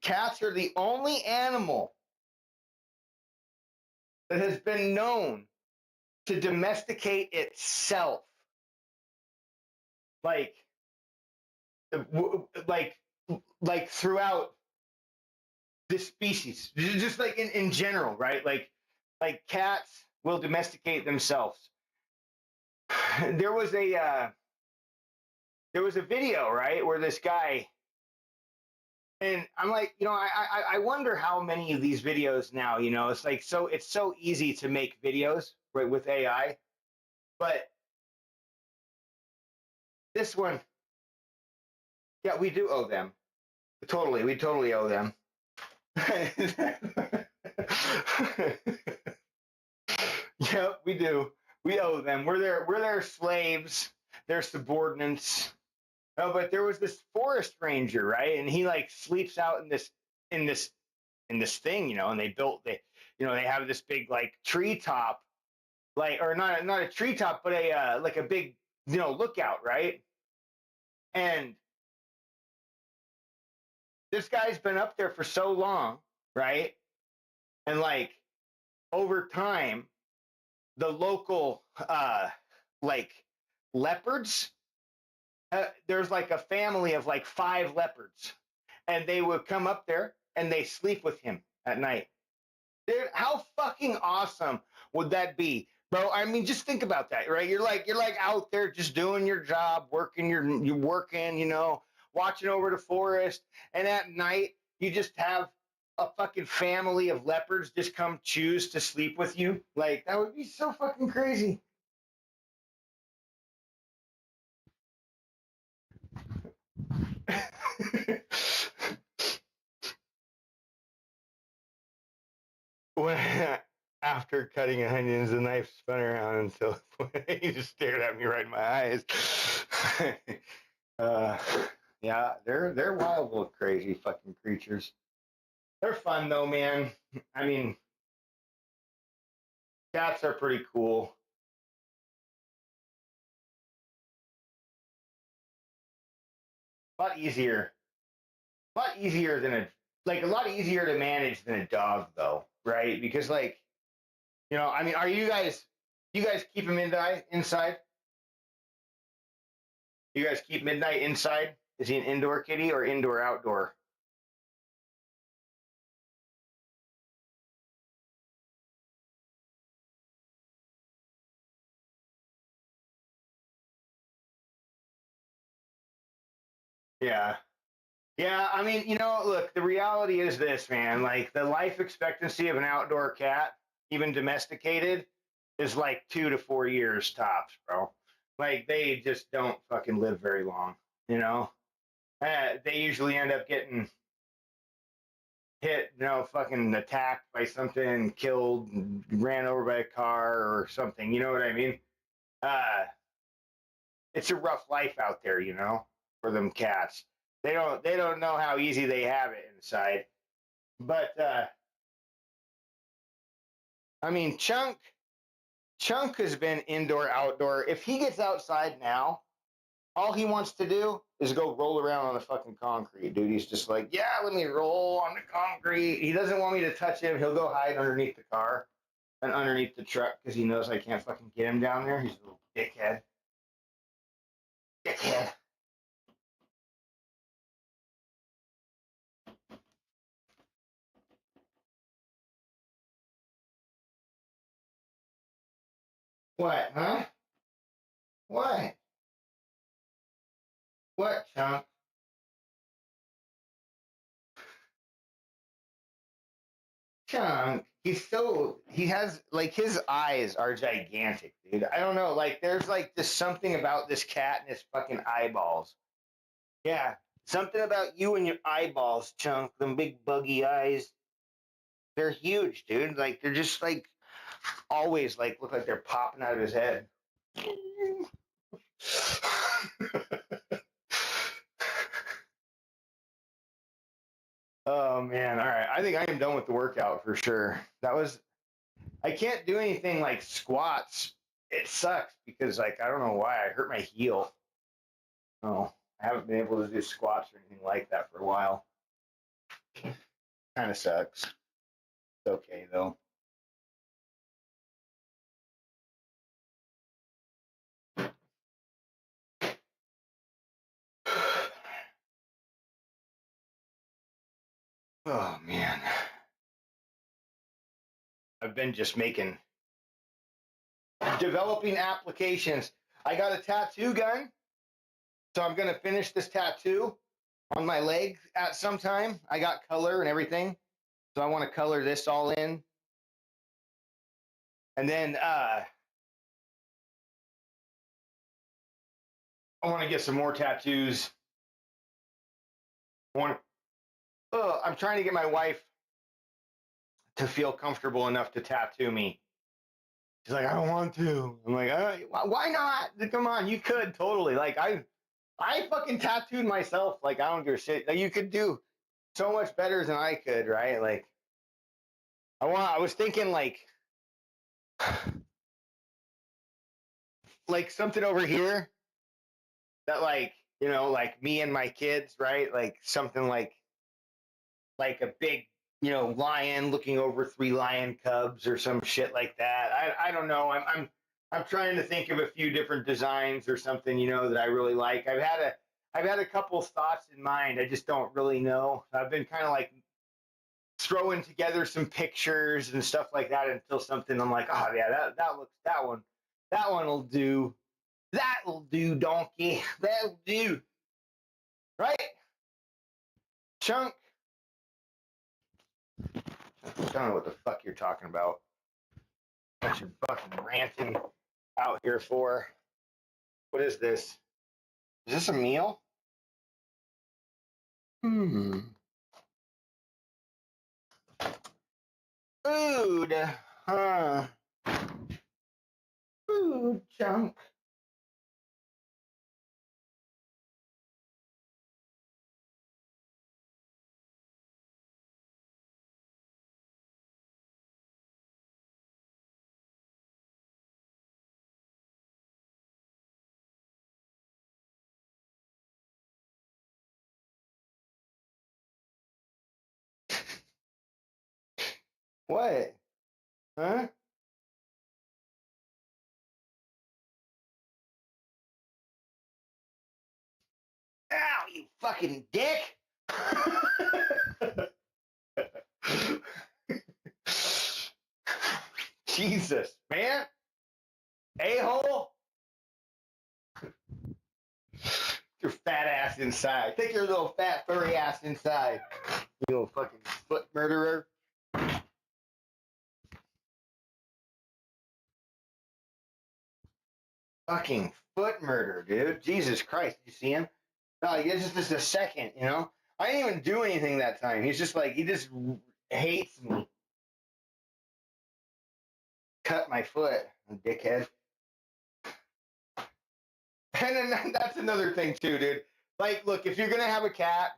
cats are the only animal that has been known to domesticate itself. Like like like throughout this species. Just like in general, right? Like cats will domesticate themselves. There was a video, right, where this guy, and I'm like, I wonder how many of these videos now, it's like it's so easy to make videos, right, with AI, but this one, yeah, we do owe them. Totally, we totally owe them. Yep, we do. We owe them. We're their slaves, their subordinates. Oh, but there was this forest ranger, right? And he like sleeps out in this thing, and they have this big like treetop, like, or not a treetop, but a like a big, lookout, right? And this guy's been up there for so long, right? And like over time, the local like leopards, there's like a family of like 5 leopards, and they would come up there and they sleep with him at night. Dude, how fucking awesome would that be, bro? I mean, just think about that, right? You're like out there just doing your job, you're working, watching over the forest, and at night you just have a fucking family of leopards just come choose to sleep with you. Like, that would be so fucking crazy. When, after cutting onions, the knife spun around until he just stared at me right in my eyes. uh, yeah, they're wild little crazy fucking creatures. They're fun though, man. I mean, cats are pretty cool. A lot easier. A lot easier than a lot easier to manage than a dog though, right? Because like, I mean, are you guys keep him inside? You guys keep Midnight inside? Is he an indoor kitty or indoor outdoor? Yeah. Yeah, I mean, look, the reality is this, man. Like, the life expectancy of an outdoor cat, even domesticated, is like 2 to 4 years tops, bro. Like, they just don't fucking live very long, you know? They usually end up getting hit, fucking attacked by something, killed, ran over by a car or something. You know what I mean? Uh, it's a rough life out there, for them cats. They don't know how easy they have it inside. But I mean, Chunk has been indoor outdoor. If he gets outside now, all he wants to do is go roll around on the fucking concrete, dude. He's just like, yeah, let me roll on the concrete. He doesn't want me to touch him. He'll go hide underneath the car and underneath the truck because he knows I can't fucking get him down there. He's a little dickhead. Dickhead. What, huh? What? What, Chunk? Chunk, he has like his eyes are gigantic, dude. I don't know, like there's like just something about this cat and his fucking eyeballs. Yeah, something about you and your eyeballs, Chunk. Them big buggy eyes. They're huge, dude. Like they're just like always like look like they're popping out of his head. Oh man, all right. I think I am done with the workout for sure. I can't do anything like squats. It sucks because like I don't know why I hurt my heel. Oh, I haven't been able to do squats or anything like that for a while. Kind of sucks. It's okay though. Oh man. I've been just developing applications. I got a tattoo gun, so I'm gonna finish this tattoo on my leg at some time. I got color and everything, so I want to color this all in, and then I want to get some more tattoos. I'm trying to get my wife to feel comfortable enough to tattoo me. She's like, I don't want to. I'm like, why not? Come on, you could totally. Like, I fucking tattooed myself. Like, I don't give a shit. Like, you could do so much better than I could, right? Like, I was thinking like something over here that like, like me and my kids, right? Like something like a big, lion looking over 3 lion cubs or some shit like that. I don't know. I'm trying to think of a few different designs or something, that I really like. I've had a couple thoughts in mind. I just don't really know. I've been kind of like throwing together some pictures and stuff like that until something I'm like, oh yeah, that one will do. That'll do, donkey. That'll do. Right? Chunk. I don't know what the fuck you're talking about. What you fucking ranting out here for? What is this? Is this a meal? Food. Huh. Food, Chunk. What? Huh? Ow, you fucking dick! Jesus, man. A-hole? Your fat ass inside. Take your little fat furry ass inside. You little fucking foot murderer. Fucking foot murder, dude. Jesus Christ. Did you see him? No, it's just a second, I didn't even do anything that time. He's just like, he just hates me. Cut my foot, dickhead. And then that's another thing too, dude. Like, look, if you're gonna have a cat,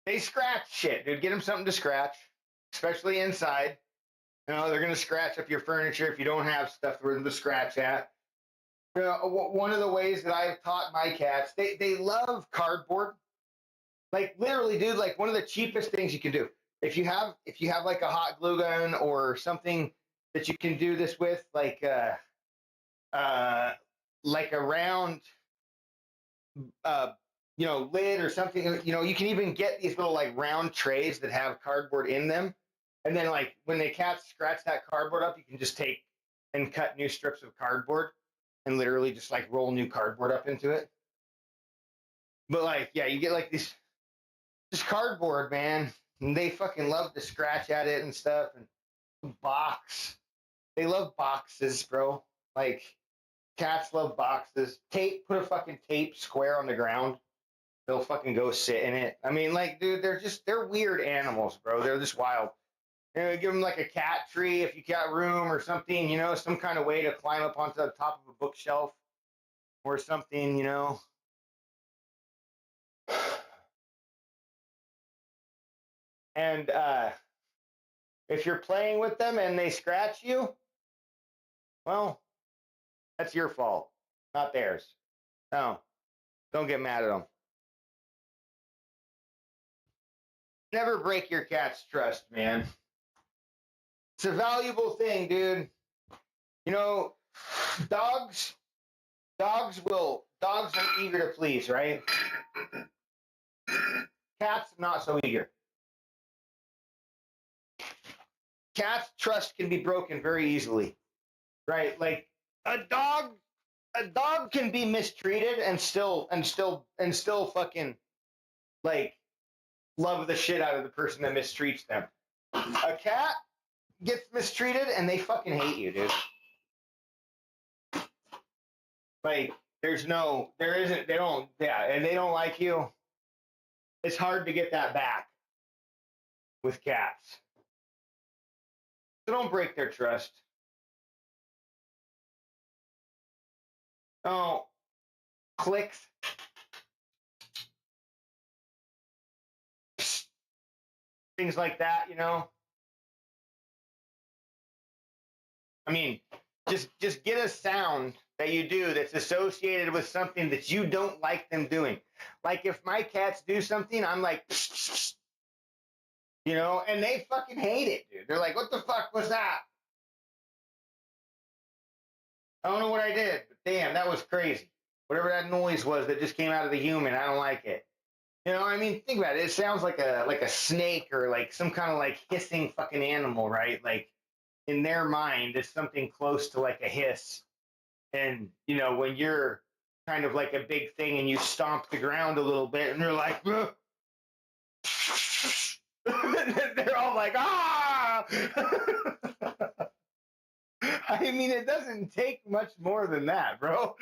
they scratch shit, dude. Get them something to scratch, especially inside. They're gonna scratch up your furniture if you don't have stuff for them to scratch at. One of the ways that I've taught my cats, they love cardboard. Like literally, dude, like one of the cheapest things you can do. If you have like a hot glue gun or something that you can do this with, like a round lid or something, you can even get these little like round trays that have cardboard in them. And then like when the cats scratch that cardboard up, you can just take and cut new strips of cardboard and literally just like roll new cardboard up into it. But like, yeah, you get like this cardboard, man, and they fucking love to scratch at it and stuff. And box, they love boxes, bro. Like cats love boxes. Tape, put a fucking tape square on the ground. They'll fucking go sit in it. I mean, like, dude, they're weird animals, bro. They're just wild. You know, give them like a cat tree if you got room or something, you know, some kind of way to climb up onto the top of a bookshelf or something, you know. And if you're playing with them and they scratch you, well, that's your fault, not theirs. No, don't get mad at them. Never break your cat's trust, man. It's a valuable thing, dude. You know, dogs are eager to please, right? Cats not so eager. Cats' trust can be broken very easily, right? Like a dog can be mistreated and still fucking like love the shit out of the person that mistreats them. A cat gets mistreated and they fucking hate you, dude. Like they don't and they don't like you. It's hard to get that back with cats. So don't break their trust. Oh, clicks. Things like that, you know. I mean, just get a sound that you do that's associated with something that you don't like them doing. Like if my cats do something, I'm like, you know, and they fucking hate it, dude. They're like, what the fuck was that? I don't know what I did, but damn, that was crazy. Whatever that noise was that just came out of the human, I don't like it. You know, I mean, think about it. It sounds like a snake or like some kind of like hissing fucking animal, right? Like in their mind, it's something close to like a hiss. And you know, when you're kind of like a big thing and you stomp the ground a little bit, and they're like, ugh. They're all like, ah. I mean, it doesn't take much more than that, bro.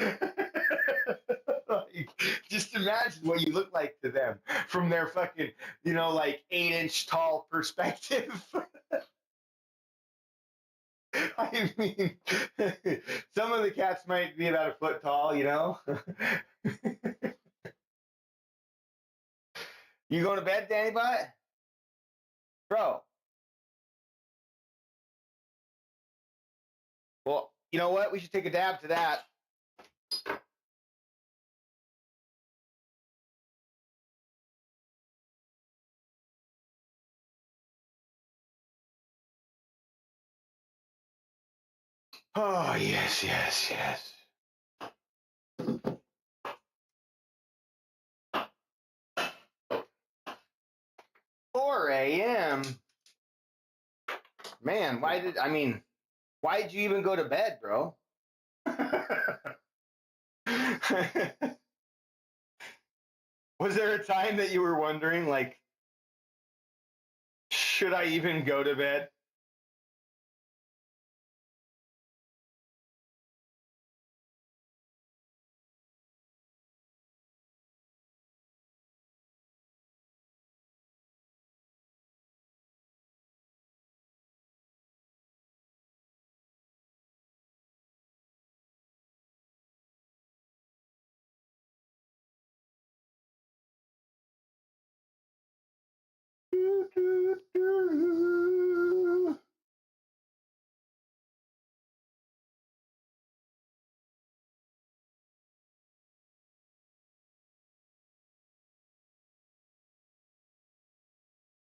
Like, just imagine what you look like to them from their fucking, you know, like 8-inch tall perspective. I mean, some of the cats might be about a foot tall, you know. You going to bed, Danny Butt? Bro. Well, you know what? We should take a dab to that. Oh, yes, yes, yes. Four a.m. Man, why'd you even go to bed, bro? Was there a time that you were wondering, like, should I even go to bed?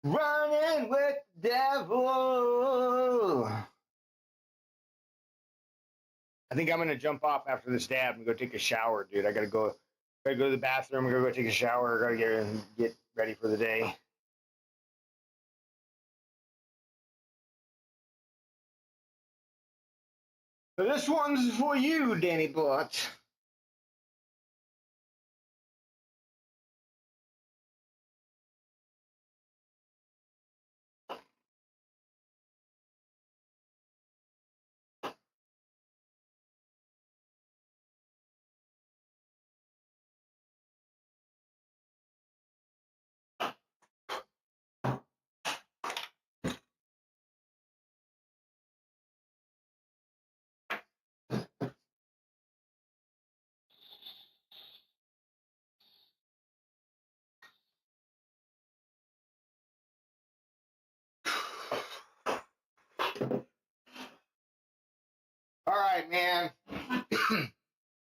Running with the devil. I think I'm gonna jump off after this dab and go take a shower, dude. I gotta go to the bathroom. I gotta go take a shower. I gotta get ready for the day. So this one's for you, Danny Butt. All right, man.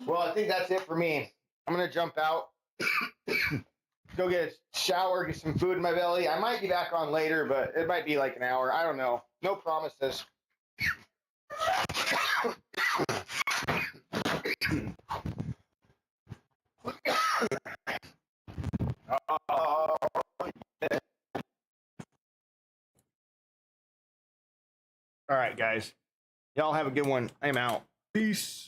Well, I think that's it for me. I'm gonna jump out, go get a shower, get some food in my belly. I might be back on later, but it might be like an hour. I don't know. No promises. All right, guys. Y'all have a good one. I'm out. Peace.